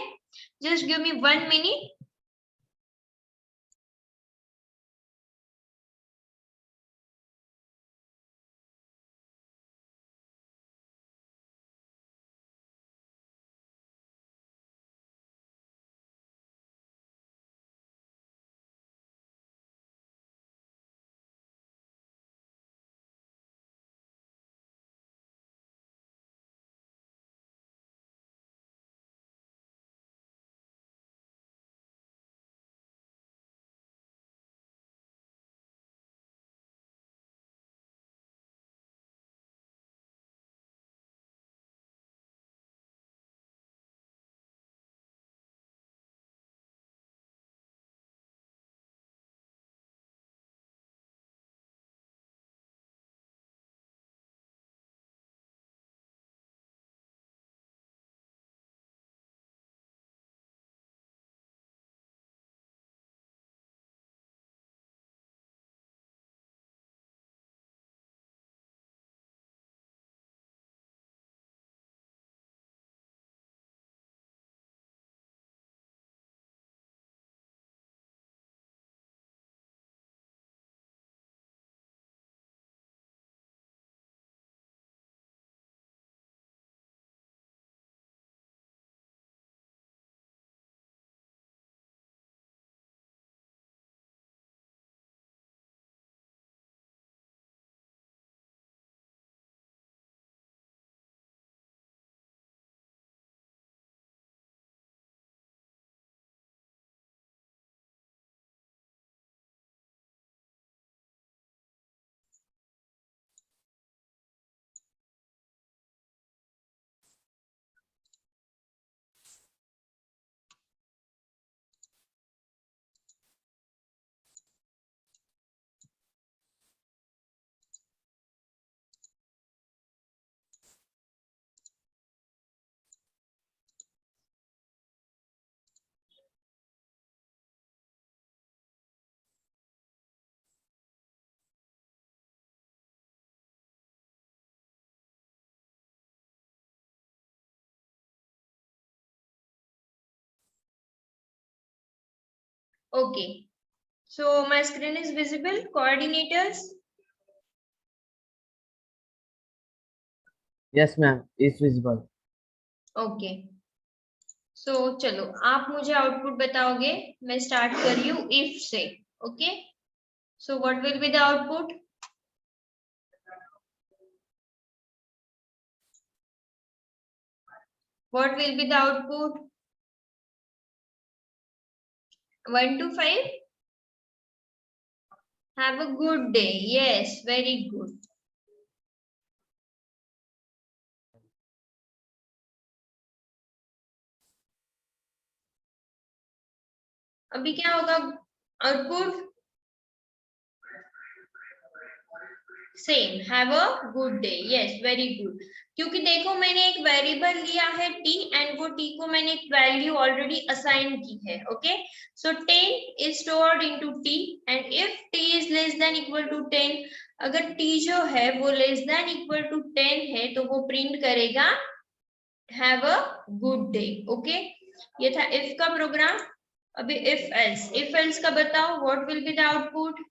just give me 1 minute. Okay, so my screen is visible. Coordinators. Yes, ma'am. It's visible. Okay, so चलो आप मुझे आउटपुट बताओगे. मैं स्टार्ट कर रही हूँ इफ से. Okay, so what will be the output? What will be the output? 1 to 5. Have a good day. Yes, very good. अभी क्या होगा output? Same, have a good day. Yes, very good. क्योंकि देखो मैंने एक वेरिएबल लिया है t एंड वो t को मैंने एक वैल्यू ऑलरेडी असाइन की है. Okay, so 10 is stored into t and if t is less than equal to 10, अगर t जो है वो लेस देन इक्वल टू 10 है तो वो प्रिंट करेगा have a good day. Okay, ये था इफ का प्रोग्राम. अभी इफ एल्स का बताओ what will be the output?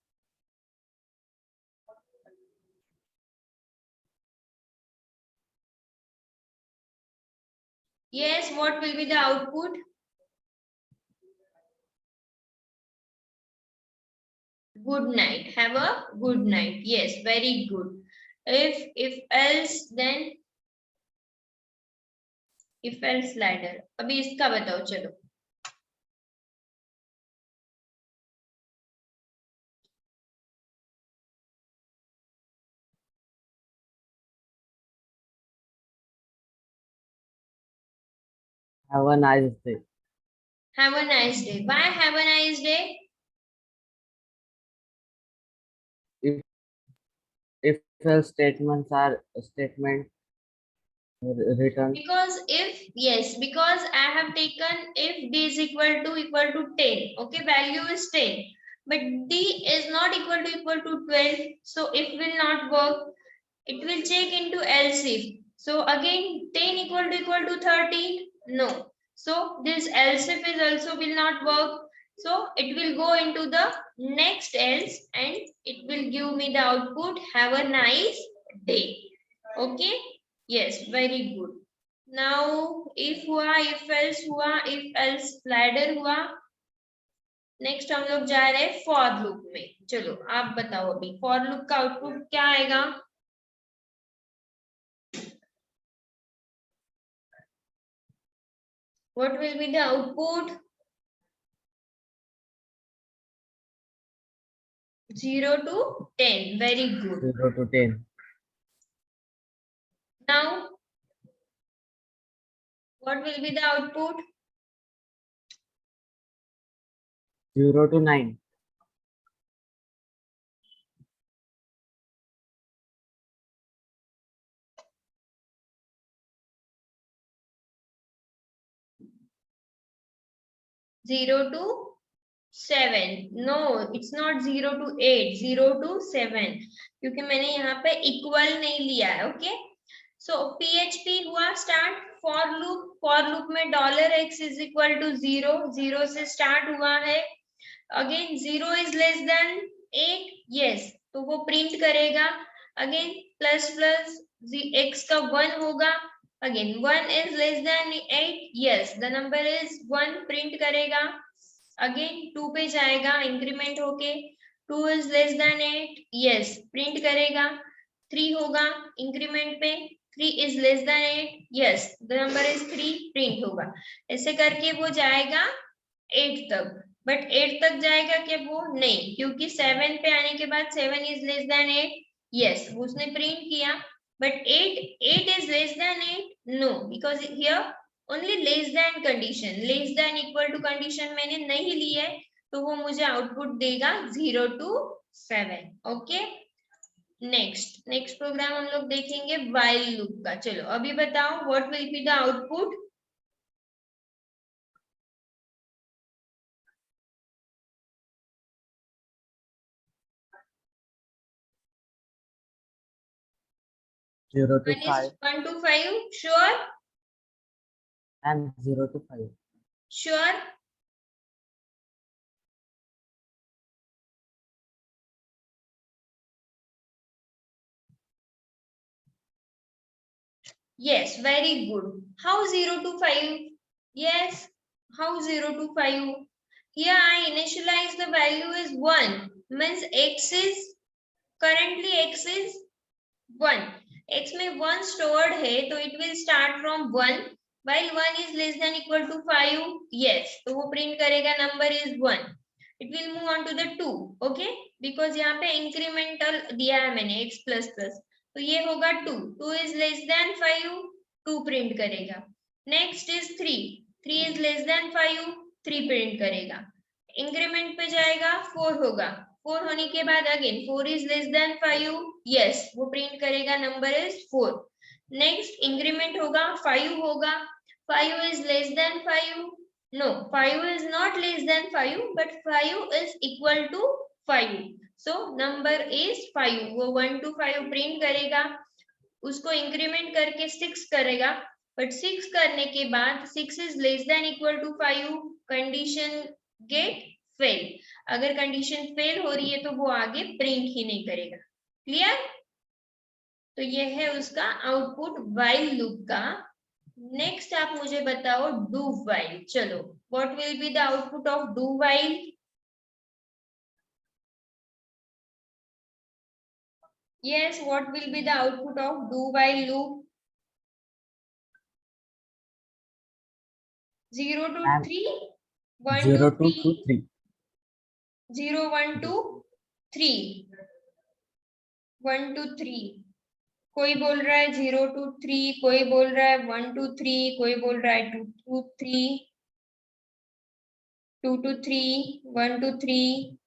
Yes, what will be the output? Good night. Have a good night. Yes, very good. If else, then if else ladder. अभी इसका बताओ चलो. Have a nice day. Have a nice day. Why have a nice day? if else statements are written. Because if, yes, because I have taken if d is equal to 10, okay, value is 10, but d is not equal to 12, so it will not work. It will check into else if. So again 10 equal to 13, no. So this else if is also will not work. So it will go into the next else and it will give me the output, have a nice day. Okay, yes, very good. Now if हुआ, if else हुआ, if else ladder हुआ, next हम लोग जा रहे हैं for loop में। चलो आप बताओ अभी फॉर लूप का आउटपुट क्या आएगा। What will be the output? 0 to 10. Very good. 0 to 10. Now, what will be the output? 0 to 9. 0 to 7. No, it's not 0 to 8. 0 to 7. क्योंकि मैंने यहाँ पे इक्वल नहीं लिया है। ओके, सो PHP हुआ स्टार्ट। फॉर लूप में $x इज इक्वल टू 0, 0 से स्टार्ट हुआ है। Again 0 is less then 8, yes, तो वो प्रिंट करेगा। अगेन प्लस प्लस x का 1 होगा। Again 1 is less then 8, yes, the number is 1, print करेगा। अगेन 2 पे जाएगा इंक्रीमेंट होके, 2 is less then 8, yes, print करेगा। 3 होगा इंक्रीमेंट पे, 3 is less then 8, yes, the number is 3, print होगा। ऐसे करके वो जाएगा 8 तक, बट 8 तक जाएगा क्या वो? नहीं, क्योंकि 7 पे आने के बाद 7 इज लेस देन 8, यस, उसने प्रिंट किया। But 8 is less than 8, no, because here only less than condition, less than equal to condition मैंने नहीं ली है, तो वो मुझे आउटपुट देगा 0 to 7। ओके, नेक्स्ट प्रोग्राम हम लोग देखेंगे while लूप का। चलो अभी बताओ what will be the output. Zero to 5 1 to 5, sure, and 0 to 5. sure, yes, very good. How 0 to 5? Yes, how 0 to 5? Here I initialize the value is 1, means x is currently x is 1, x में 1 stored है, तो it will start from 1, while 1 is less than equal to 5, yes, तो वो print करेगा number is 1, it will move on to the 2, okay, because यहाँ पे incremental दिया है मैंने x plus plus, तो ये होगा 2, 2 is less than 5, 2 print करेगा। next is 3, 3 is less than 5, 3 print करेगा। इंक्रीमेंट पे जाएगा 4 होगा, 4 होने के बाद again 4 is less than 5, yes, वो प्रिंट करेगा नंबर इज 4। नेक्स्ट इंक्रीमेंट होगा 5 होगा, 5 is less than 5, no, 5 is not less than 5, but 5 is equal to 5, so number is 5, वो 1 to 5 प्रिंट करेगा। उसको इंक्रीमेंट करके 6 करेगा, बट 6 करने के बाद 6 is less than equal to 5, condition get fail. अगर कंडीशन फेल हो रही है तो वो आगे प्रिंट ही नहीं करेगा। क्लियर? तो ये है उसका आउटपुट व्हाइल लूप का। नेक्स्ट आप मुझे बताओ डू व्हाइल। चलो, what will be the output of do while? Yes, what will be the output of do while loop? 0 to 3, 1 0 to to 3, 3. 0 1 to 3, 1 to 3, कोई बोल रहा है 0 to 3, कोई बोल रहा है 1 to 3, कोई बोल रहा है 2 to 3, 2 to 3, 1 to 3,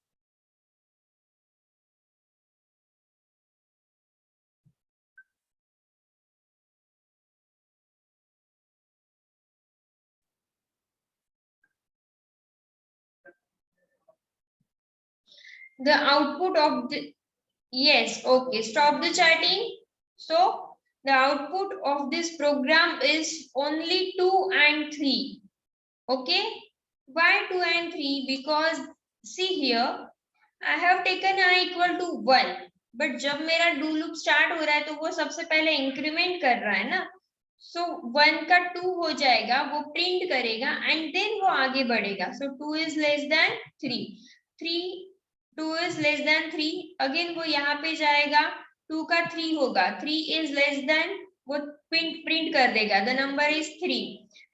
the output of the, yes, okay, stop the chatting. So the output of this program is only 2 and 3. Okay, why 2 and 3? Because see here, I have taken I equal to 1, but जब मेरा do loop start हो रहा है तो वो सबसे पहले increment कर रहा है ना, सो 1 का 2 हो जाएगा, वो प्रिंट करेगा एंड देन वो आगे बढ़ेगा. सो 2 is less then 3, 2 is less than 3, again वो यहाँ पे जाएगा, 2 का 3 होगा, 3 is less than, वो प्रिंट कर देगा, the number is 3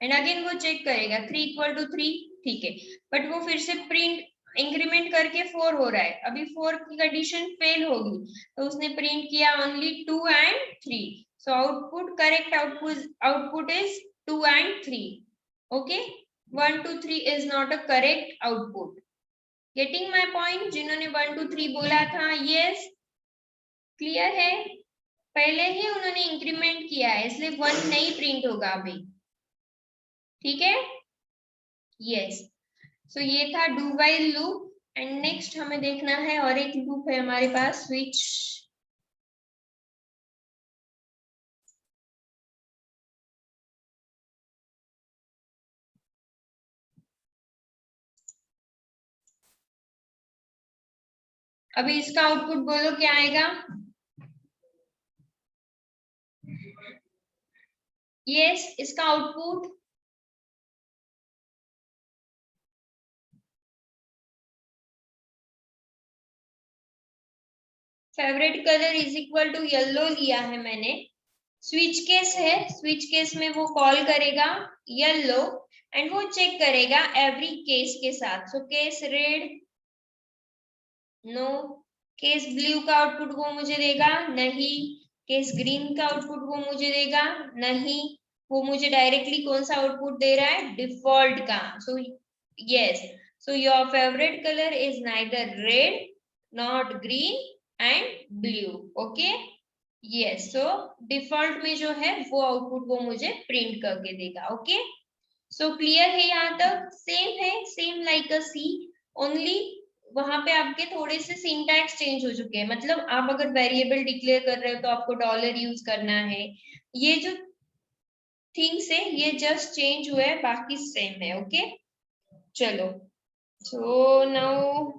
and again वो चेक करेगा 3 इक्वल टू 3, ठीक है, बट वो फिर से प्रिंट इंक्रीमेंट करके 4 हो रहा है, अभी 4 की कंडीशन फेल होगी, तो उसने प्रिंट किया only 2 and 3. So output, correct output is 2 and 3. Okay, 1 2 3 is not a correct output. Getting my point? जिन्होंने 1 2 3 बोला था, yes, क्लियर है? पहले ही उन्होंने इंक्रीमेंट किया है, इसलिए 1 नहीं प्रिंट होगा अभी, ठीक है? यस, सो ये था do while loop. And next हमें देखना है और एक लूप है हमारे पास, स्विच. अभी इसका आउटपुट बोलो क्या आएगा? यस, इसका output favourite colour is equal to yellow लिया है मैंने. स्विच केस है, स्विच केस में वो कॉल करेगा येलो एंड वो चेक करेगा एवरी केस के साथ. So case red, no. Case blue का आउटपुट वो मुझे देगा नहीं. केस ग्रीन का आउटपुट वो मुझे देगा नहीं. वो मुझे डायरेक्टली कौन सा आउटपुट दे रहा है? डिफॉल्ट का. So yes, so your favourite colour is neither red, not green and blue. Okay, yes, so default में जो है वो आउटपुट वो मुझे प्रिंट करके देगा. ओके, सो क्लियर है यहाँ तक? सेम है, same like a C, only वहां पे आपके थोड़े से सिंटैक्स चेंज हो चुके हैं. मतलब आप अगर वेरिएबल डिक्लेयर कर रहे हो तो आपको डॉलर यूज करना है. ये जो थिंग्स है ये जस्ट चेंज हुए है, बाकी सेम है. ओके, चलो, so now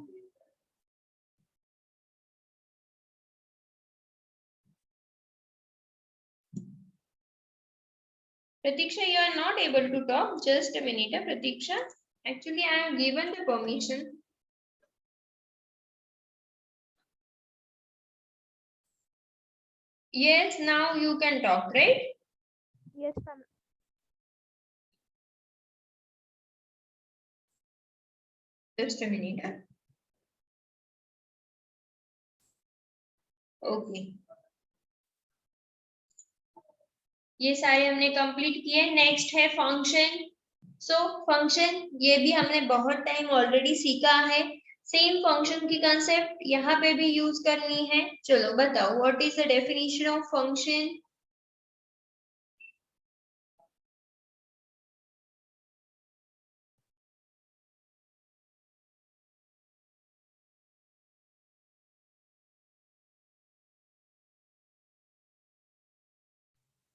Pratiksha, you are not able to talk. Just a minute, Pratiksha. Actually, I have given the permission. Yes, now you can talk, right? Yes, ma'am. Just a minute. Okay. ये सारे हमने complete किए. Next है function. So function ये भी हमने बहुत time already सीखा है. सेम फंक्शन की कंसेप्ट यहाँ पे भी यूज करनी है. चलो बताओ, what is the definition of function?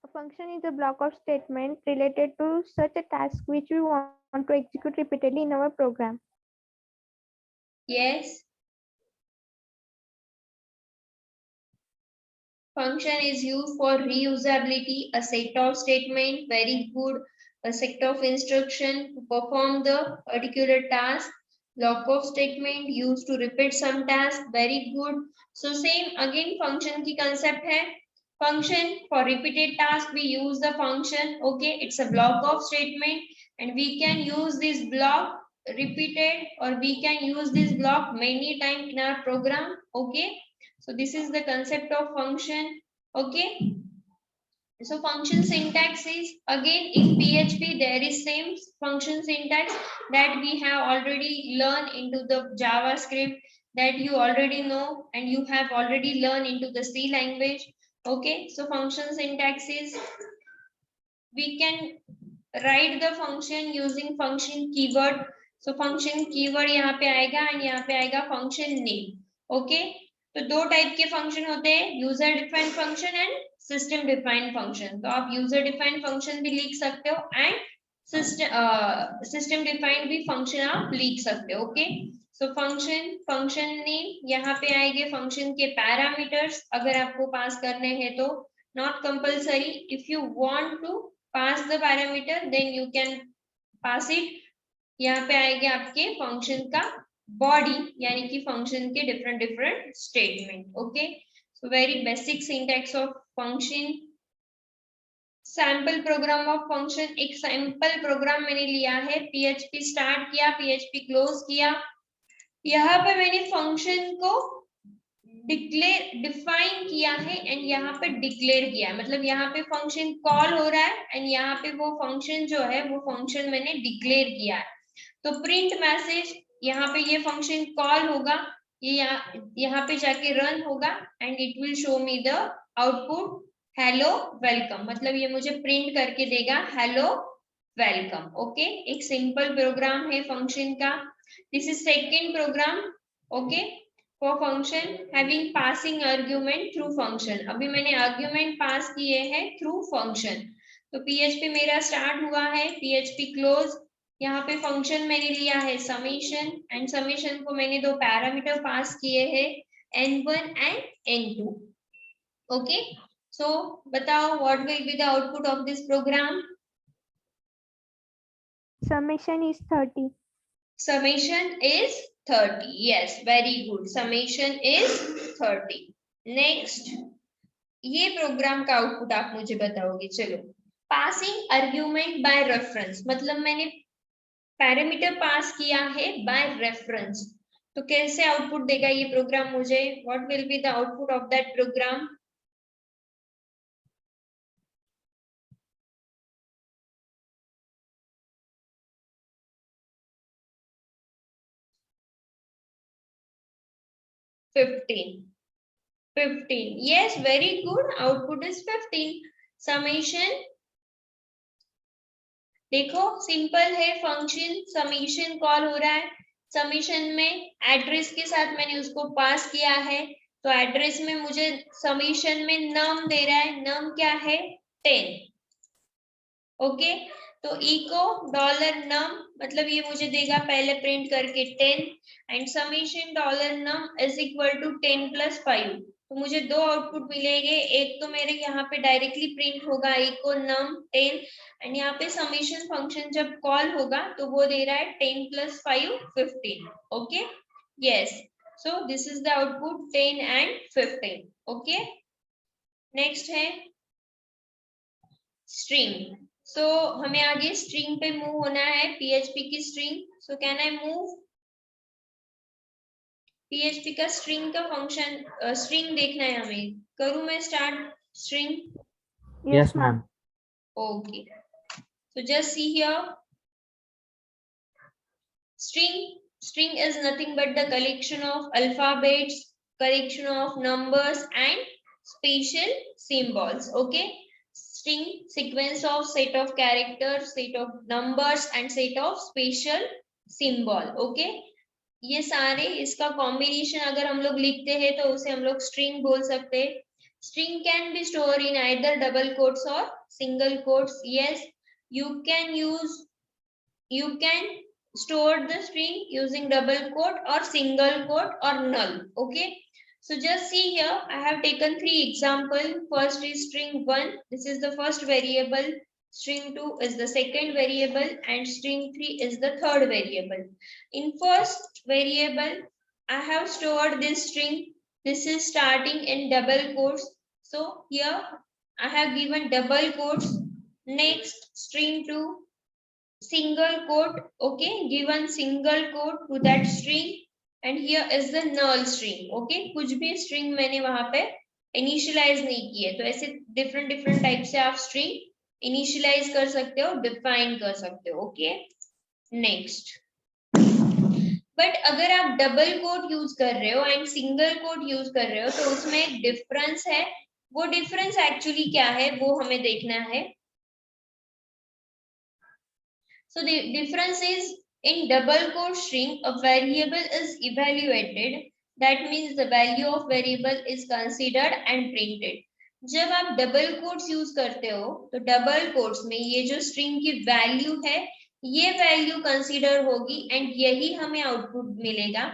A function is a block of statement related to such a task which we want to execute repeatedly in our program. Yes. Function is used for reusability, a set of statement, very good, a set of instruction to perform the particular task. Block of statement used to repeat some task, very good. So same again function की concept है. Function for repeated task we use the function. Okay, it's a block of statement and we can use this block repeated or we can use this block many times in our program. Okay, so this is the concept of function. Okay, so function syntax is again in PHP there is same function syntax that we have already learned into the JavaScript that you already know and you have already learned into the C language. Okay, so function syntax is we can write the function using function keyword so function keyword यहाँ पे आएगा and यहाँ पे आएगा function name. Okay, तो दो type के function होते हैं, user defined function and system defined function. तो आप यूजर डिफाइंड फंक्शन भी लिख सकते हो एंड सिस्टम डिफाइंड भी फंक्शन आप लिख सकते हो। ओके, सो फंक्शन नेम, यहाँ पे आएंगे फंक्शन के पैरामीटर्स अगर आपको पास करने हैं तो, not compulsory, if you want to pass the parameter then you can pass it. यहाँ पे आएंगे आपके फंक्शन का बॉडी, यानी कि फंक्शन के different different statement. Okay, so very basic syntax of function. Sample program of function, एक sample program मैंने लिया है, PHP स्टार्ट किया, PHP क्लोज किया। यहाँ पे मैंने फंक्शन को डिफाइन किया है एंड यहाँ पे डिक्लेयर किया है, मतलब यहाँ पे फंक्शन कॉल हो रहा है एंड यहाँ पे वो फंक्शन जो है वो फंक्शन मैंने डिक्लेयर किया है। तो प्रिंट मैसेज, यहाँ पे ये फंक्शन कॉल होगा, ये यहाँ पे जाके रन होगा and it will show me the output hello welcome, मतलब ये मुझे प्रिंट करके देगा हेलो वेलकम। ओके, एक सिंपल प्रोग्राम है फंक्शन का। This is second program. Okay, for function having passing argument through function, अभी मैंने आर्गुमेंट पास किए हैं थ्रू फंक्शन। तो PHP मेरा स्टार्ट हुआ है, PHP क्लोज, यहाँ पे फंक्शन मैंने लिया है समेशन एंड समेशन को मैंने दो पैरामीटर पास किए हैं n1 and n2। Okay, so बताओ what will be the output of this program? Summation is 30. Summation is 30. Yes, very good. Summation is 30. Next, ये प्रोग्राम का आउटपुट आप मुझे बताओगे। चलो, पासिंग आर्ग्यूमेंट बाय रेफरेंस, मतलब मैंने पैरामीटर पास किया है बाय रेफरेंस, तो कैसे आउटपुट देगा ये प्रोग्राम मुझे? What will be the output of that program? $15. Yes, very good. Output is 15. Summation, देखो सिंपल है फंक्शन, समेशन कॉल हो रहा है, समेशन में एड्रेस के साथ मैंने उसको पास किया है, तो एड्रेस में मुझे समेशन में नम दे रहा है, नम क्या है 10। ओके, तो इको $num, मतलब ये मुझे देगा पहले प्रिंट करके 10 and summation $num is equal to 10 + 5। तो मुझे दो आउटपुट मिलेंगे, एक तो मेरे यहाँ पे डायरेक्टली प्रिंट होगा इको num 10 एंड यहाँ पे समेशन फंक्शन जब कॉल होगा तो वो दे रहा है 10 + 5 15। Okay, yes, so this is the output 10 and 15। Okay, next है स्ट्रिंग। सो हमें आगे स्ट्रिंग पे मूव होना है, PHP की string. So can I move? PHP का स्ट्रिंग का फंक्शन, स्ट्रिंग देखना है हमें, करूं मैं start string? Yes, ma'am. Okay, so just see here, string is nothing but the collection of alphabets, collection of numbers and special symbols. Okay, string sequence of set of characters, set of numbers and set of special symbol. Okay, ये सारे इसका combination अगर हम लोग लिखते हैं तो उसे हम लोग स्ट्रिंग बोल सकते हैं। String can be store in either double quotes और single quotes. Yes, you can store the string using double quote or single quote or null. Okay, so just see here, I have taken 3 examples. First is string 1, this is the first variable, string 2 is the second variable and string 3 is the third variable. In first variable I have stored this string, this is starting in double quotes, so here I have given double quotes. Next, string 2, single quote. Okay, given single quote to that string and here is the null string. Okay, कुछ भी string मैंने वहां पे initialise नहीं किए, तो ऐसे different type से आप स्ट्रिंग इनिशियलाइज कर सकते हो, डिफाइन कर सकते हो। ओके, नेक्स्ट, बट अगर आप डबल कोट यूज कर रहे हो एंड सिंगल कोट यूज कर रहे हो तो उसमें एक डिफरेंस है, वो डिफरेंस एक्चुअली क्या है वो हमें देखना है। So the difference is In double quote string, a variable is evaluated. That means the value of variable is considered and printed. जब आप डबल कोट्स यूज करते हो तो डबल कोट्स में ये जो स्ट्रिंग की वैल्यू है ये वैल्यू कंसीडर होगी एंड यही हमें आउटपुट मिलेगा.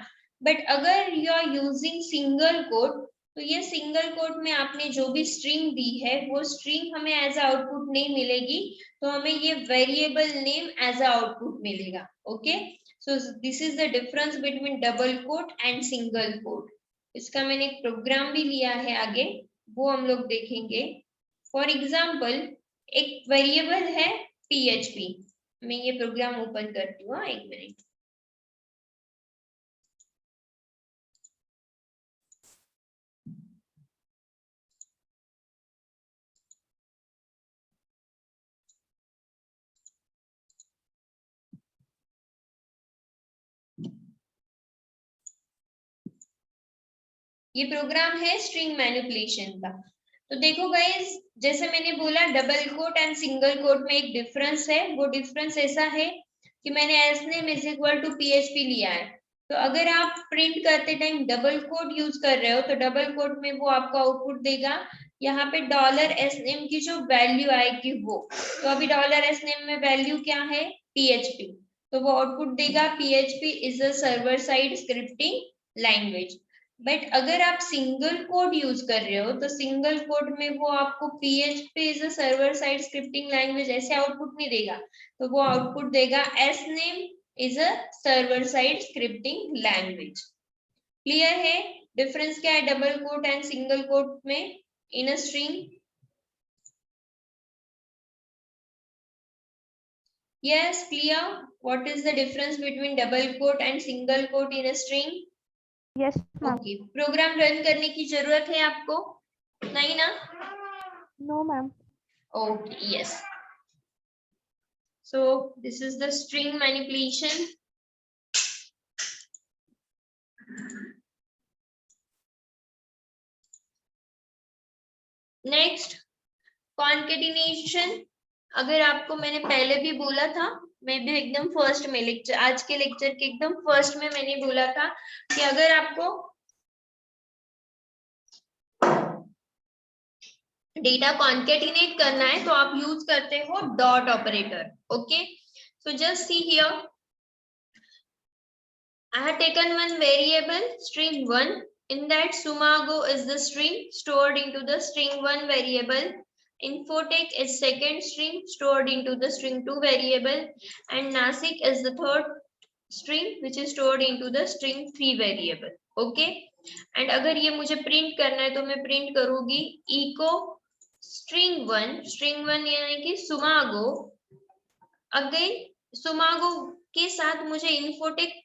बट अगर you are using single quote तो ये सिंगल कोट में आपने जो भी स्ट्रिंग दी है वो स्ट्रिंग हमें एज आउटपुट नहीं मिलेगी, तो हमें ये वेरिएबल नेम एज आउटपुट मिलेगा. Okay, so this is the difference between double quote and single quote. इसका मैंने एक प्रोग्राम भी लिया है आगे, वो हम लोग देखेंगे. फॉर एग्जाम्पल एक वेरिएबल है PHP. मैं ये प्रोग्राम ओपन करती हूँ, एक मिनट. ये प्रोग्राम है स्ट्रिंग मैनिपुलेशन का. तो देखो गाइस, जैसे मैंने बोला double quote and single quote में एक डिफरेंस है. वो डिफरेंस ऐसा है कि मैंने एसनेम इज इक्वल टू PHP लिया है. तो अगर आप प्रिंट करते टाइम डबल कोट यूज कर रहे हो तो डबल कोट में वो आपको आउटपुट देगा. यहाँ पे $SNAME की जो वैल्यू आएगी वो, तो अभी $SNAME में वैल्यू क्या है PHP, तो वो आउटपुट देगा PHP is a server side scripting language. But अगर आप सिंगल कोड यूज कर रहे हो तो सिंगल कोड में वो आपको PHP is a server side scripting language ऐसे आउटपुट नहीं देगा, तो वो आउटपुट देगा SNAME is a server side scripting language. Clear है डिफरेंस क्या है double quote and single quote में in a string? Yes, clear. What is the difference between double quote and single quote in a string? Yes, ma'am. Okay. Program run करने की जरूरत है आपको? नहीं ना? No, ma'am. Okay, yes. So this is the string manipulation. Next, concatenation. अगर आपको मैंने पहले भी बोला था, मैं भी एकदम फर्स्ट में लेक्चर, आज के लेक्चर के एकदम फर्स्ट में मैंने बोला था कि अगर आपको डेटा कॉन्केटिनेट करना है तो आप यूज करते हो dot operator. Okay, so just see here, I have taken one variable string 1. In that Sumago is the string stored into the string 1 variable. Infotech is second string stored into the string 2 variable, and Nasik is the third string which is stored into the string 3 variable. Okay, and अगर ये मुझे print करना है तो मैं print करूंगी echo string 1 यानी कि Sumago. अगेन Sumago के साथ मुझे Infotech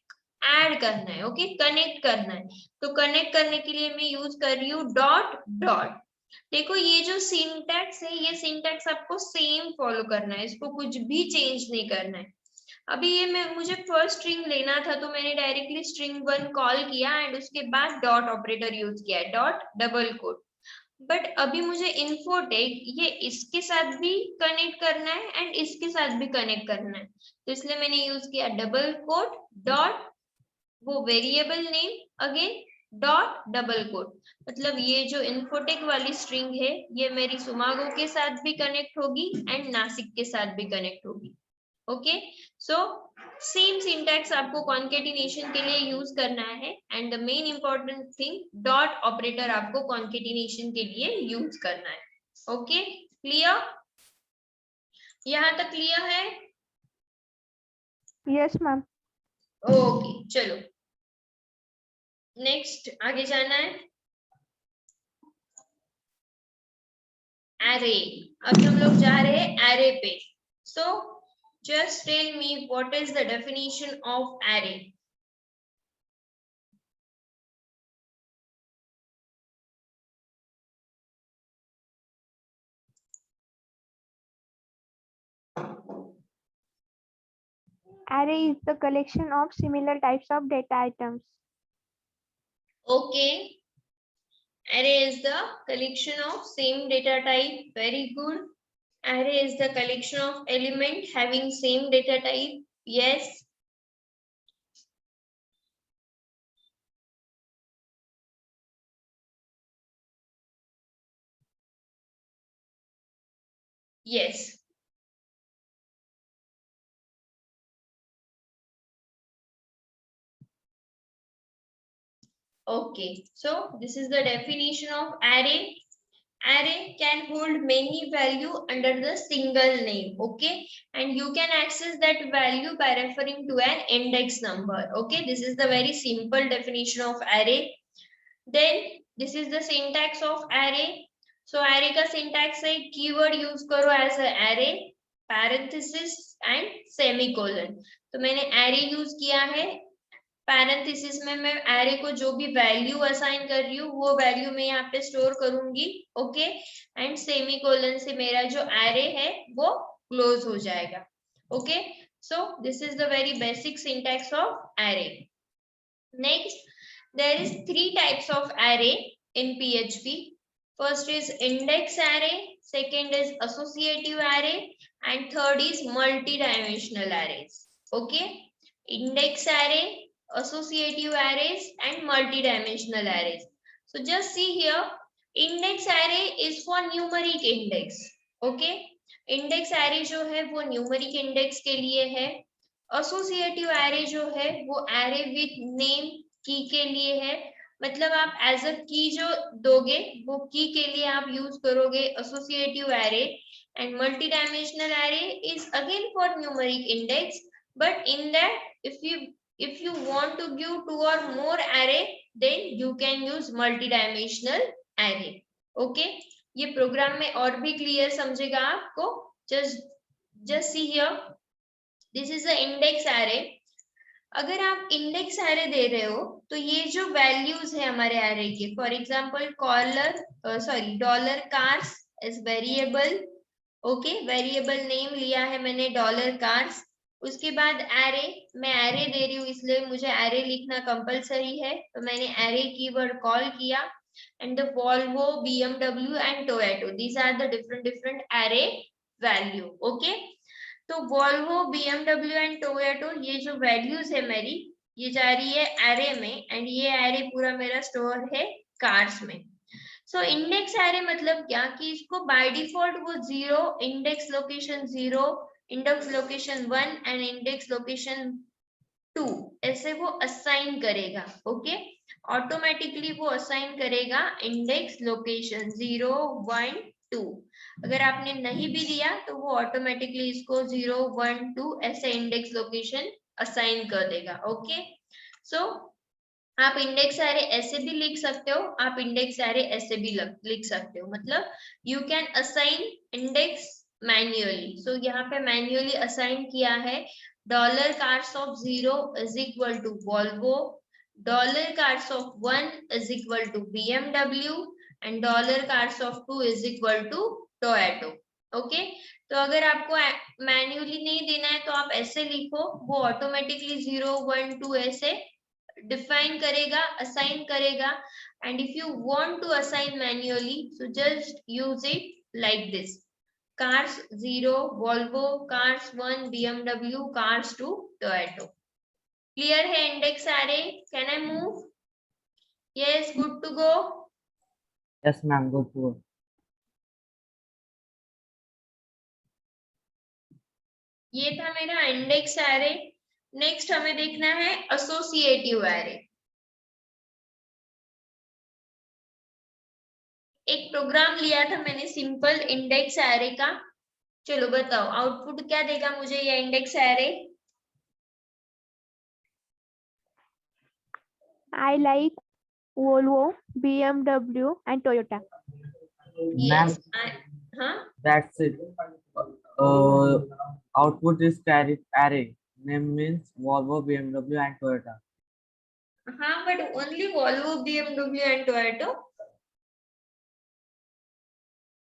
ऐड करना है. ओके, कनेक्ट करना है. तो कनेक्ट करने के लिए मैं यूज कर रही हूँ डॉट डॉट. देखो ये जो सिंटैक्स है ये सिंटैक्स आपको सेम फॉलो करना है, इसको कुछ भी चेंज नहीं करना है. अभी ये मुझे फर्स्ट स्ट्रिंग लेना था तो मैंने डायरेक्टली string 1 कॉल किया एंड उसके बाद डॉट ऑपरेटर यूज किया, डॉट डबल कोट. बट अभी मुझे इन्फोटेक ये इसके साथ भी कनेक्ट करना है एंड इसके साथ भी कनेक्ट करना है, तो इसलिए मैंने यूज किया डबल कोट डॉट वो variable name again dot double quote. मतलब ये जो इन्फोटेक वाली स्ट्रिंग है ये मेरी सुमागो के साथ भी कनेक्ट होगी एंड नासिक के साथ भी कनेक्ट होगी. ओके, सो सेम सिंटैक्स आपको कॉन्केटिनेशन के लिए यूज करना है and the main important thing dot operator आपको कॉन्केटिनेशन के लिए यूज करना है. Okay, clear? यहाँ तक क्लियर है? Yes, ma'am. ओके, चलो नेक्स्ट आगे जाना है. एरे. अभी हम लोग जा रहे हैं एरे पे. So just tell me what is the definition of array. Array is the collection of similar types of data items. Okay. Array is the collection of same data type. Very good. Array is the collection of element having same data type. Yes. Yes. Okay, so this is the definition of array. Array can hold many value under the single name, okay, and you can access that value by referring to an index number. Okay, this is the very simple definition of array. Then this is the syntax of array. So array का syntax है keyword use करो as a array, parenthesis and semicolon. तो मैंने array use किया है, parenthesis में मैं array को जो भी वैल्यू असाइन कर रही हूँ वो वैल्यू मैं यहाँ पे स्टोर करूंगी, ओके, एंड सेमीकोलन से मेरा जो एरे है वो क्लोज हो जाएगा, okay. So this is the very basic syntax of array. Next, there is 3 types of array in PHP. First is index array, second is associative array and third is multi dimensional arrays. Okay, index array, associative arrays and multi-dimensional arrays. So just see here, index array is for numeric index. Okay, index array जो है वो numeric index के लिए है. Associative array जो है वो array with name key के लिए है. मतलब आप as a key जो दोगे वो key के लिए आप use करोगे associative array. And multi-dimensional array is again for numeric index, but in that if you want to give 2 or more array, then you can use multi-dimensional array. Okay, ये programme में और भी clear समझेगा आपको. just see here, this is the index array. अगर आप index array दे रहे हो तो ये जो वैल्यूज है हमारे एरे के, for example dollar cars is variable. Okay, variable name लिया है मैंने डॉलर कार्स. उसके बाद एरे, मैं एरे दे रही हूँ इसलिए मुझे एरे लिखना कंपलसरी है, तो मैंने एरे कीवर्ड कॉल किया. And the Volvo, BMW and Toyota, these are the different array value. Okay, तो वॉल्वो, BMW एंड टोयोटो ये जो वैल्यूज है मेरी, ये जा रही है एरे में, एंड ये एरे पूरा मेरा स्टोर है कार्स में. सो इंडेक्स एरे मतलब क्या कि इसको बाय डिफॉल्ट वो 0, index location 0, index location 1 and index location 2 ऐसे वो असाइन करेगा. ओके, ऑटोमेटिकली वो असाइन करेगा इंडेक्स लोकेशन 0, 1, 2. अगर आपने नहीं भी दिया तो वो ऑटोमेटिकली इसको 0, 1, 2 ऐसे इंडेक्स लोकेशन असाइन कर देगा. ओके, सो आप इंडेक्स एरे ऐसे भी लिख सकते हो, आप इंडेक्स एरे ऐसे भी लिख सकते हो. मतलब you can assign index manually. So यहाँ पे मैन्युअली असाइन किया है. Dollar cars of 0 is equal to Volvo, dollar cars of 1 is equal to BMW and dollar cars of 2 is equal to Toyota. Okay, तो अगर आपको manually नहीं देना है तो आप ऐसे लिखो, वो ऑटोमेटिकली 0, 1, 2 ऐसे डिफाइन करेगा, असाइन करेगा. And if you want to assign manually so just use it like this, cars 0 Volvo, cars 1 BMW, cars 2 Toyota. Clear है index array? Can I move? Yes, good to go. Yes, ma'am. Good to go. ये था मेरा index array. Next हमें देखना है associative array. एक programme लिया था मैंने सिंपल इंडेक्स एरे का. चलो बताओ आउटपुट क्या देगा मुझे ये index array. I like Volvo, BMW and Toyota. Ma'am, हाँ, that's it. Output is carried array. Name means Volvo, BMW and Toyota. हाँ, but only Volvo, BMW and Toyota.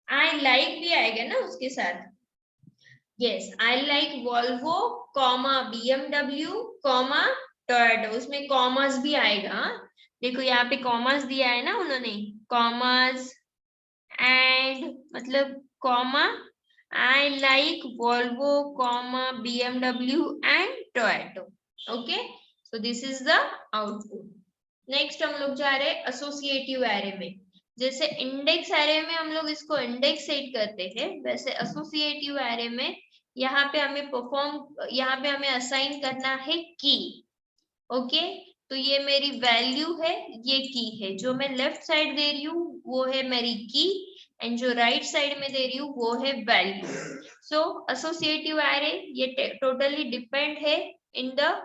I like भी आएगा ना उसके साथ. Yes, I like Volvo, BMW, Toyota. उसमें commerce भी आएगा. देखो यहाँ पे कॉमर्स दिया है ना उन्होंने, कॉमर्स एंड मतलब comma, I like Volvo, BMW and Toyota. Okay, so this is the output. Next हम लोग जा रहे हैं एसोसिएटिव एरे में. जैसे इंडेक्स एरे में हम लोग इसको इंडेक्स सेट करते हैं, वैसे एसोसिएटिव एरे में यहाँ पे हमें असाइन करना है की। ओके, तो ये मेरी वैल्यू है, ये की है। जो मैं लेफ्ट साइड दे रही हूँ वो है मेरी की, एंड जो राइट साइड में दे रही हूँ वो है वैल्यू। सो एसोसिएटिव एरे ये टोटली डिपेंड है in the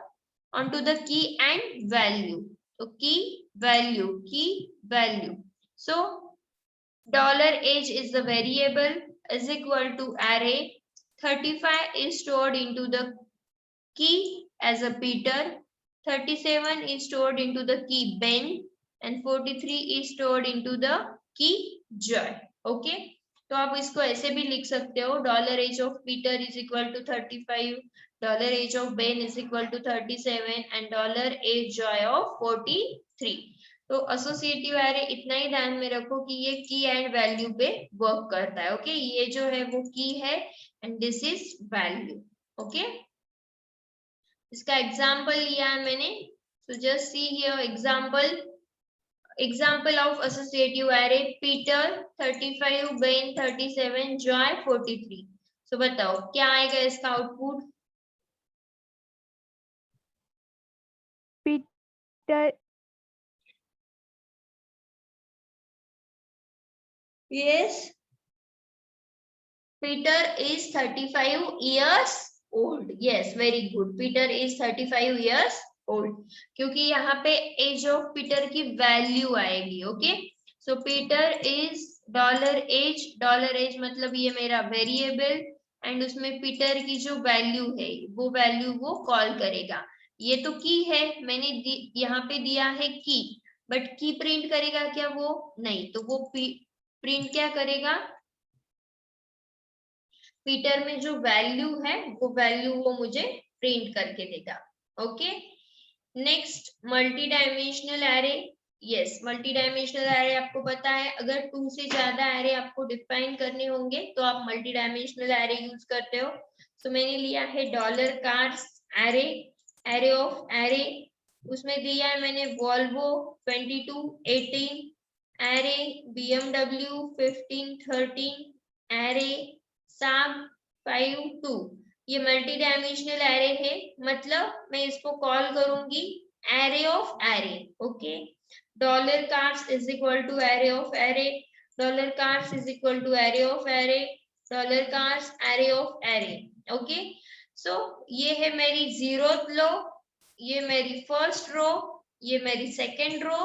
onto the key and value. So key value. So $age is the variable is equal to array. 35 is stored into the key as a Peter. 37 is stored into the key Ben, and 43 is stored into the key Joy. Okay, तो आप इसको ऐसे भी लिख सकते हो, $age of Peter is equal to 35, $age of Ben is equal to 37, and $age Joy of 43. तो associative array इतना ही ध्यान में रखो कि ये की एंड वैल्यू पे वर्क करता है। ओके, ये जो है वो की है and this is value. Okay, इसका एग्जाम्पल लिया है मैंने, so just see here example of associative array Peter 35, Ben 37, Joy 43। so बताओ क्या आएगा इसका output? Peter Yes, Peter is 35 years old. Yes, very good. Peter is 35 years old. क्योंकि यहाँ पे एज ऑफ पीटर की वैल्यू आएगी। Okay, so Peter is $age मतलब ये मेरा वेरिएबल, एंड उसमें पीटर की जो वैल्यू है वो वैल्यू वो कॉल करेगा। ये तो की है, मैंने यहाँ पे दिया है की, बट की प्रिंट करेगा क्या? वो नहीं, तो वो प्रिंट क्या करेगा? पीटर में जो वैल्यू है वो वैल्यू वो मुझे प्रिंट करके देगा। Okay, next multi dimensional array. Yes, multi dimensional array आपको पता है, अगर 2 से ज्यादा एरे आपको डिफाइन करने होंगे तो आप मल्टी डायमेंशनल एरे यूज करते हो। सो मैंने लिया है $cars array, array of array, उसमें दिया है मैंने वॉल्वो 22 18 एरे, BMW 15 13 एरे, साब 5 2। ये मल्टी डायमेंशनल एरे है, मतलब मैं इसको कॉल करूंगी array of array. Okay, $cars is equal to array of array, $cars is equal to array of array, $cars array of array. Okay, so ये है मेरी 0th रो, ये मेरी फर्स्ट रो, ये मेरी second row,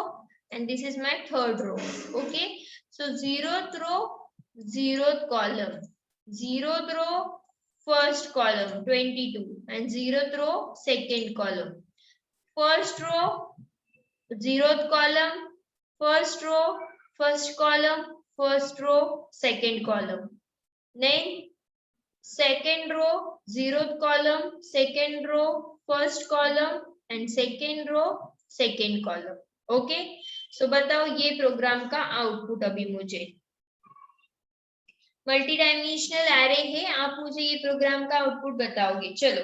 and this is my third row. Okay, so 0th row 0th column, 0th row first column 22, and 0th row second column, first row 0th column, first row first column, first row second column, then second row 0th column, second row first column, and second row second column। Okay, so बताओ ये programme का output अभी मुझे multi dimensional array है, आप मुझे ये programme का आउटपुट बताओगे। चलो,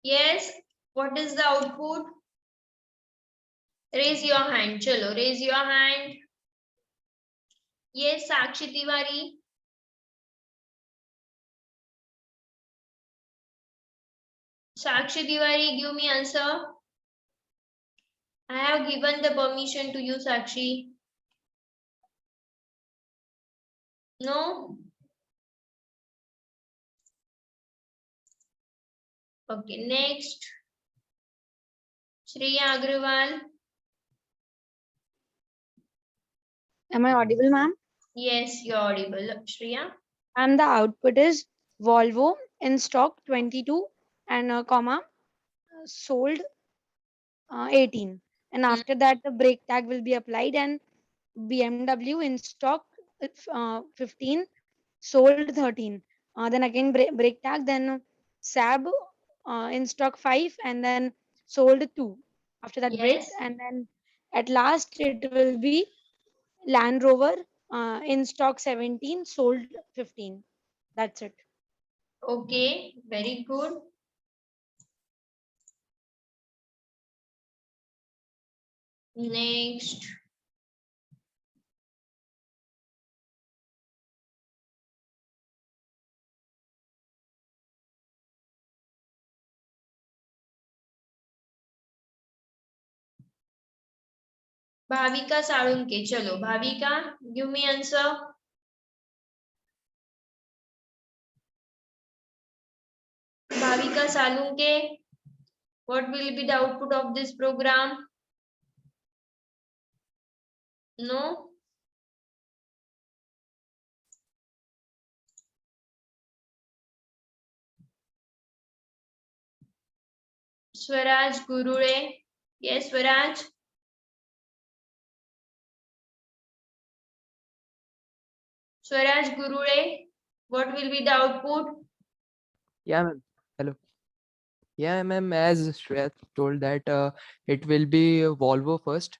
yes, what is the output? Raise your hand, चलो raise your hand. Yes, Sakshi Tiwari, Sakshi Tiwari, give me answer. I have given the permission to you, Sakshi. No? Okay, next. Shreya Agrawal. Am I audible, ma'am? Yes, you're audible, Shreya. And the output is Volvo in stock 22 and comma sold 18. And after that, the brake tag will be applied, and BMW in stock 15 sold 13. Then again brake tag, then Saab in stock 5 and then sold 2. After that brake, Yes. and then at last it will be Land Rover, in stock 17, sold 15. That's it. Okay, very good. Next. Bhavika Salunke, चलो Bhavika, give me answer. Bhavika Salunke, what will be the output of this program? No? Swaraj Gurule, yes Swaraj? Swaraj Gurule, what will be the output? Yeah, ma'am. Hello. Yeah, ma'am. As Shreya told that it will be Volvo first.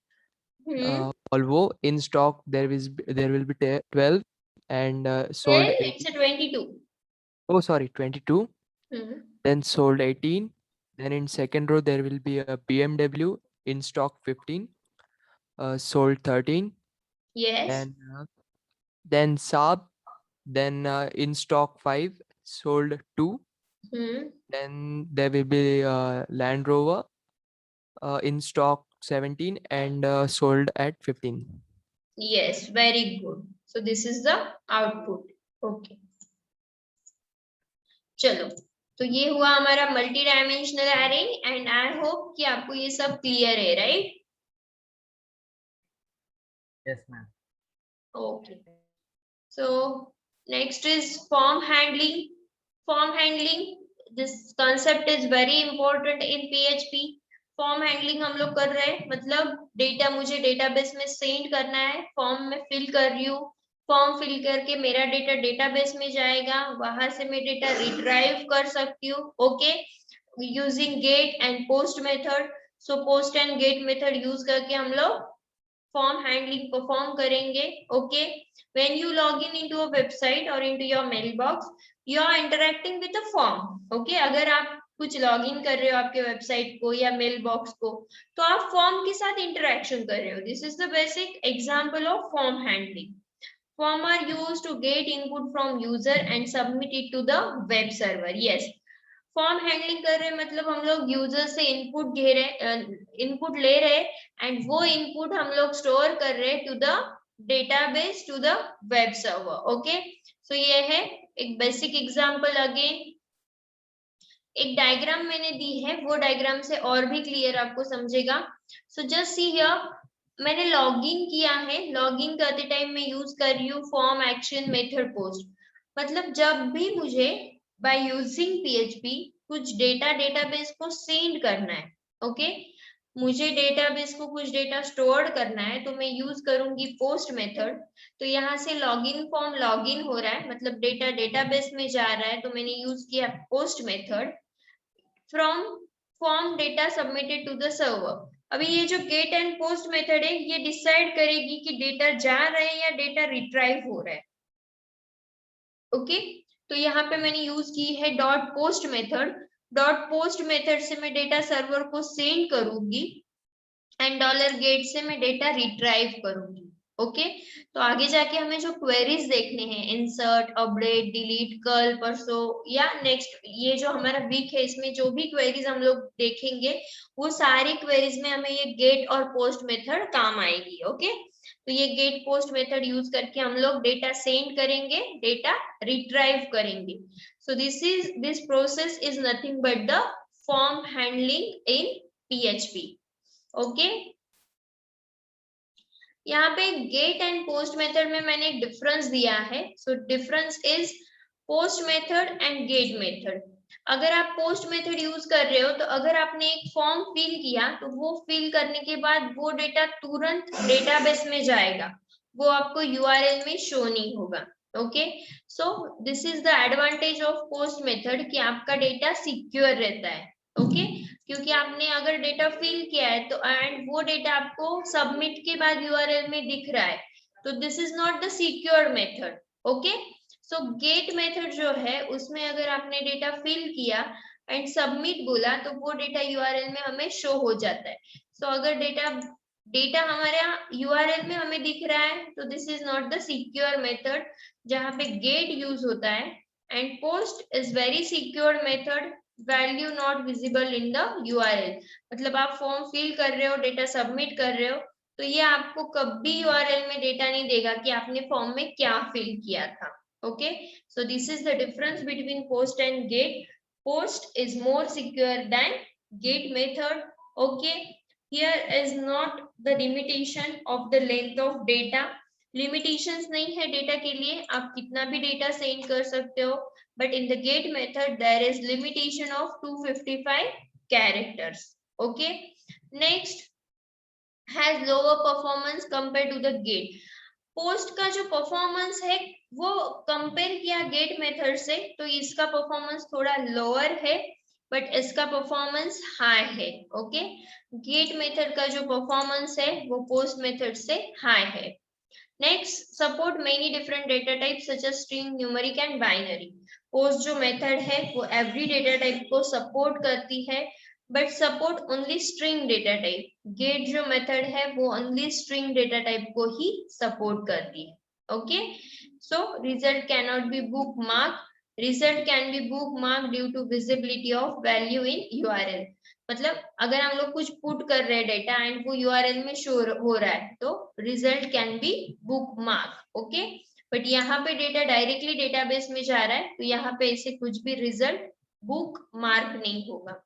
Volvo in stock there will be 12 and sold Well, 18. it's a 22. Oh, sorry, 22. Then sold 18. Then in second row there will be a BMW in stock 15. Sold 13. Yes. And then Saab. Then in stock 5. Sold 2. Then there will be Land Rover in stock 17 and sold at 15. Yes, very good. So this is the output. Okay. चलो, तो ये हुआ हमारा multi dimensional array and I hope कि आपको ये सब clear है, right? Yes, ma'am. Okay. So next is form handling. Form handling, this concept is very important in PHP. Form handling हम लोग कर रहे हैं, मतलब डेटा मुझे डेटाबेस में सेंड करना है, फॉर्म में फिल कर रही हूँ, फॉर्म फिल करके मेरा डेटा डेटाबेस में जाएगा, वहां से मैं डेटा रिट्राइव कर सकती हूँ. Okay, using get and post method. So post and get method use करके हम लोग फॉर्म हैंडलिंग परफॉर्म करेंगे. Okay, when you log in into a website और into your mail box, you are interacting with the form. Okay, अगर आप कुछ log in कर रहे हो आपके वेबसाइट को या मेल बॉक्स को, तो आप फॉर्म के साथ इंटरेक्शन कर रहे हो. This is the basic example of form handling. Form are used to get input from user and submit it to the web server. Yes, form handling कर रहे हैं मतलब हम लोग यूजर से इनपुट ले रहे एंड वो इनपुट हम लोग स्टोर कर रहे to the database, to the web server. Okay, so ये है एक बेसिक एग्जांपल. अगेन एक डायग्राम मैंने दी है, वो डायग्राम से और भी क्लियर आपको समझेगा. सो जस्ट सी हियर, मैंने लॉगिन किया है, लॉगिन करते टाइम मैं यूज कर रही हूँ फॉर्म एक्शन मेथड पोस्ट. मतलब जब भी मुझे बाय यूजिंग PHP कुछ डेटा डेटाबेस को सेंड करना है, ओके, मुझे डेटाबेस को कुछ डेटा स्टोर करना है, तो मैं यूज करूंगी पोस्ट मेथड. तो यहाँ से लॉगिन फॉर्म लॉगिन हो रहा है, मतलब डेटा डेटाबेस में जा रहा है, तो मैंने यूज किया post method. From form data submitted to the server. अभी ये जो गेट एंड पोस्ट मेथड है, ये डिसाइड करेगी कि डेटा जा रहा है या डेटा रिट्राइव हो रहा है. ओके, तो यहाँ पे मैंने यूज की है dot post method. Dot post method से मैं डेटा सर्वर को सेंड करूंगी एंड डॉलर गेट से मैं डेटा रिट्राइव करूंगी. ओके, तो आगे जाके हमें जो क्वेरीज देखने हैं, इंसर्ट, अपडेट, डिलीट, कल, परसों या नेक्स्ट, ये जो हमारा वीक है, इसमें जो भी क्वेरीज हम लोग देखेंगे, वो सारी क्वेरीज में हमें ये गेट और पोस्ट मेथड काम आएगी. ओके, तो ये गेट पोस्ट मेथड यूज करके हम लोग डेटा सेंड करेंगे, डेटा रिट्राइव करेंगे. So this process is nothing but the form handling in PHP. Okay, यहाँ पे गेट एंड पोस्ट मेथड में मैंने एक डिफरेंस दिया है. So difference is post method and get method. अगर आप पोस्ट मेथड यूज कर रहे हो, तो अगर आपने एक फॉर्म फिल किया, तो वो फिल करने के बाद वो डेटा तुरंत डेटाबेस में जाएगा, वो आपको URL में शो नहीं होगा. Okay, so this is the advantage of post method कि आपका डेटा सिक्योर रहता है. ओके, क्योंकि आपने अगर डेटा फिल किया है तो एंड वो डेटा आपको सबमिट के बाद URL में दिख रहा है, तो this is not the secure method. Okay, so get method जो है उसमें अगर आपने डेटा फिल किया एंड सबमिट बोला तो वो डेटा यूआरएल में हमें शो हो जाता है. सो अगर डेटा हमारे यहाँ यूआरएल में हमें दिख रहा है तो this is not the secure method जहाँ पे गेट यूज होता है. And post is very secure method, value not visible in the URL. मतलब आप फॉर्म फिल कर रहे हो, डेटा सबमिट कर रहे हो, तो ये आपको कभी यूआरएल में डेटा नहीं देगा कि आपने फॉर्म में क्या फिल किया था. Okay, so this is the difference between post and get. Post is more secure than get method. Okay, here is not the limitation of the length of data. limitations नहीं है data के लिए, आप कितना भी data send कर सकते हो. but in the get method there is limitation of 255 characters. okay, next has lower performance compared to the get. Post का जो परफॉर्मेंस है वो कंपेयर किया गेट मेथड से तो इसका परफॉर्मेंस थोड़ा लोअर है बट इसका परफॉर्मेंस हाई है. ओके, गेट मेथड का जो परफॉर्मेंस है वो पोस्ट मेथड से हाई है. Next, support many different data type such as string, numeric and binary. Post जो मेथड है वो एवरी डेटा टाइप को सपोर्ट करती है but support only string data type. Get जो मेथड है वो ओनली स्ट्रिंग डेटा टाइप को ही सपोर्ट करती है. Okay, so result can not be bookmark. Result can be bookmark due to visibility of value in URL. मतलब अगर हम लोग कुछ पुट कर रहे हैं डेटा एंड वो यूआरएल में शो हो रहा है तो result can be bookmark. Okay, but यहाँ पे डेटा डायरेक्टली डेटाबेस में जा रहा है तो यहाँ पे ऐसे कुछ भी रिजल्ट बुक मार्क नहीं होगा.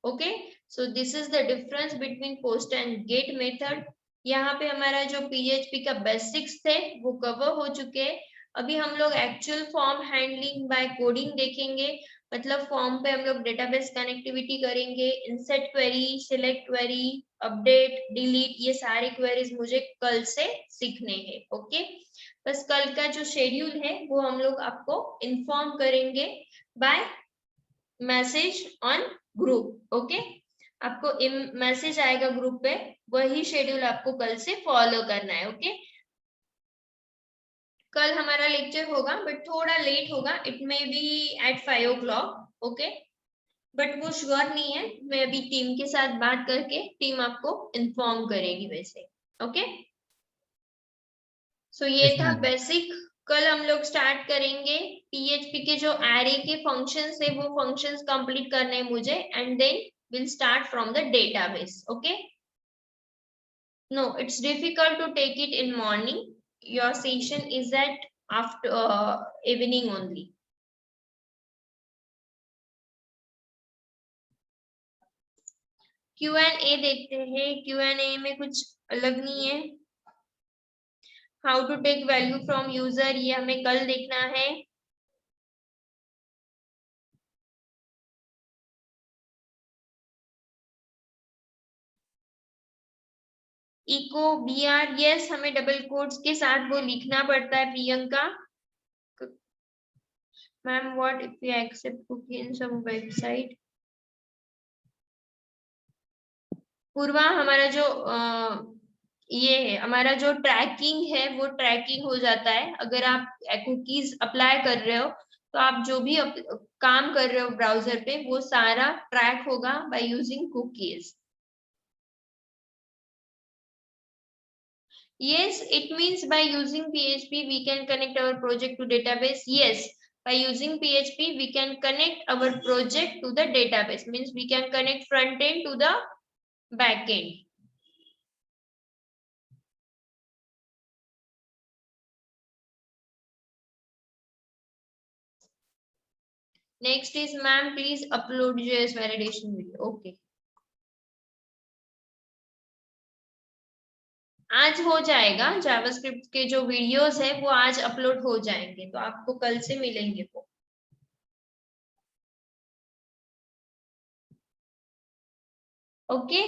Okay, so this is the difference between post and get method. यहाँ पे हमारा जो पीएचपी का बेसिक्स थे वो कवर हो चुके हैं. अभी हम लोग actual form handling by coding देखेंगे. मतलब फॉर्म पे हम लोग डेटाबेस कनेक्टिविटी करेंगे, insert query, select query, update, delete, ये सारे क्वेरीज मुझे कल से सीखने हैं. ओके, बस कल का जो शेड्यूल है वो हम लोग आपको इन्फॉर्म करेंगे बाय मैसेज ऑन ग्रुप. ओके, आपको मैसेज आएगा ग्रुप पे, वही शेड्यूल आपको कल से फॉलो करना है. ओके, कल हमारा लेक्चर होगा बट थोड़ा लेट होगा. It may be at 5 o'clock. Okay, but वो श्योर नहीं है. मैं अभी टीम के साथ बात करके टीम आपको इन्फॉर्म करेगी वैसे. ओके, सो ये Yes, था ma'am. बेसिक. कल हम लोग स्टार्ट करेंगे पीएचपी के जो एरे के फंक्शंस है वो फंक्शंस कंप्लीट करने हैं मुझे and then we'll start from the database. Okay, no, it's difficult to take it in morning. Your session is at after evening only. Q&A देखते हैं. Q&A में कुछ अलग नहीं है. How to take value from user ये हमें कल देखना है. इको बीआर, यस, हमें डबल कोट्स के साथ वो लिखना पड़ता है. Priyanka ma'am, what if we accept cookie in some website. Purva, हमारा जो ये है, हमारा जो ट्रैकिंग है वो ट्रैकिंग हो जाता है अगर आप कुकीज अप्लाई कर रहे हो. तो आप जो भी काम कर रहे हो ब्राउजर पे वो सारा ट्रैक होगा by using cookies. Yes, it means by using PHP we can connect our project to database. Yes, by using PHP we can connect our project to the database. Means we can connect front end to the back end. Next is, ma'am, please upload JS validation video. Okay. आज हो जाएगा. JavaScript के जो videos है वो आज upload हो जाएंगे तो आपको कल से मिलेंगे वो. ओके,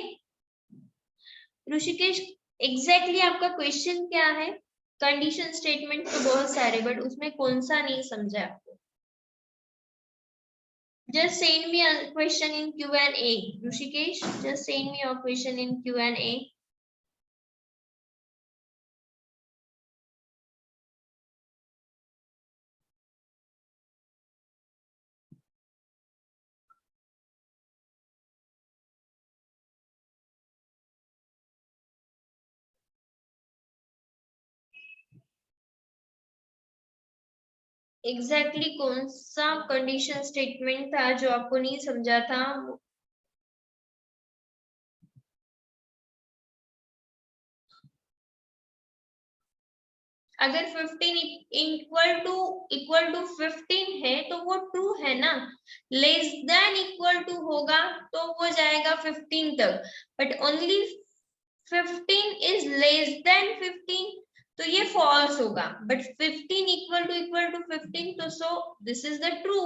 ऋषिकेश, एग्जैक्टली आपका क्वेश्चन क्या है? कंडीशन स्टेटमेंट तो बहुत सारे बट उसमें कौन सा नहीं समझा आपको? Just send me a question in Q&A. Rishikesh, just send me your question in Q&A. Exactly कौन सा कंडीशन स्टेटमेंट था जो आपको नहीं समझा था? अगर 15 इक्वल टू 15 है तो वो ट्रू है ना, लेस देन इक्वल टू होगा तो वो जाएगा 15 तक, but only 15 is less then 15 तो ये फॉल्स होगा, बट 15 इक्वल टू 15 तो so this is the true.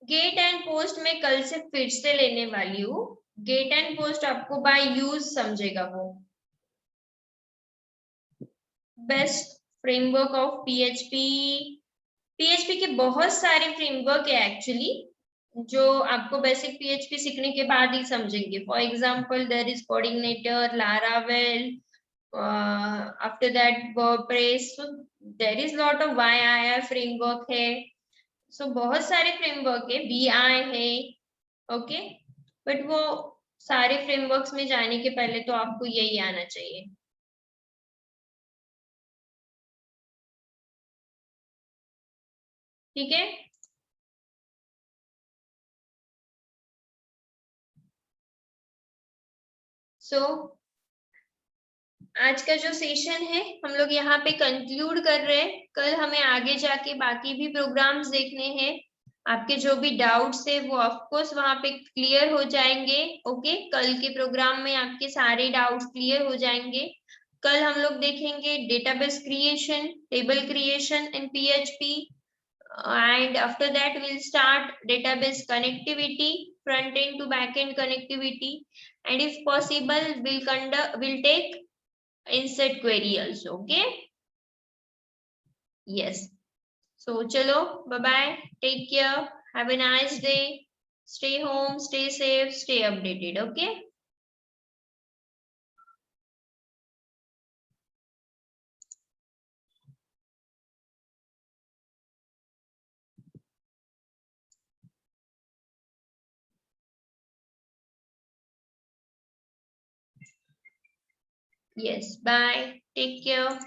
Get and post में कल से फिर से लेने वाली हूँ. गेट एंड पोस्ट आपको बाय यूज समझेगा वो. Best framework of PHP. PHP के बहुत सारे फ्रेमवर्क है एक्चुअली, जो आपको बेसिक पीएचपी सीखने के बाद ही समझेंगे. For example there is CodeIgniter, Laravel, after that WordPress, so there is lot of YIR framework है. सो बहुत सारे फ्रेमवर्क है, BI है. ओके, बट वो सारे फ्रेमवर्क्स में जाने के पहले तो आपको यही आना चाहिए. ठीक है. सो आज का जो सेशन है हम लोग यहाँ पे कंक्लूड कर रहे हैं. कल हमें आगे जाके बाकी भी प्रोग्राम्स देखने हैं. आपके जो भी डाउट्स है वो ऑफ कोर्स वहां पे क्लियर हो जाएंगे. ओके, कल के प्रोग्राम में आपके सारे डाउट्स क्लियर हो जाएंगे. कल हम लोग देखेंगे database creation, table creation in PHP, and after that we'll start database connectivity, front end to back end connectivity, and if possible we'll take insert query also. Okay, yes. So chalo, bye bye, take care, have a nice day, stay home, stay safe, stay updated. Okay. Yes, bye, take care.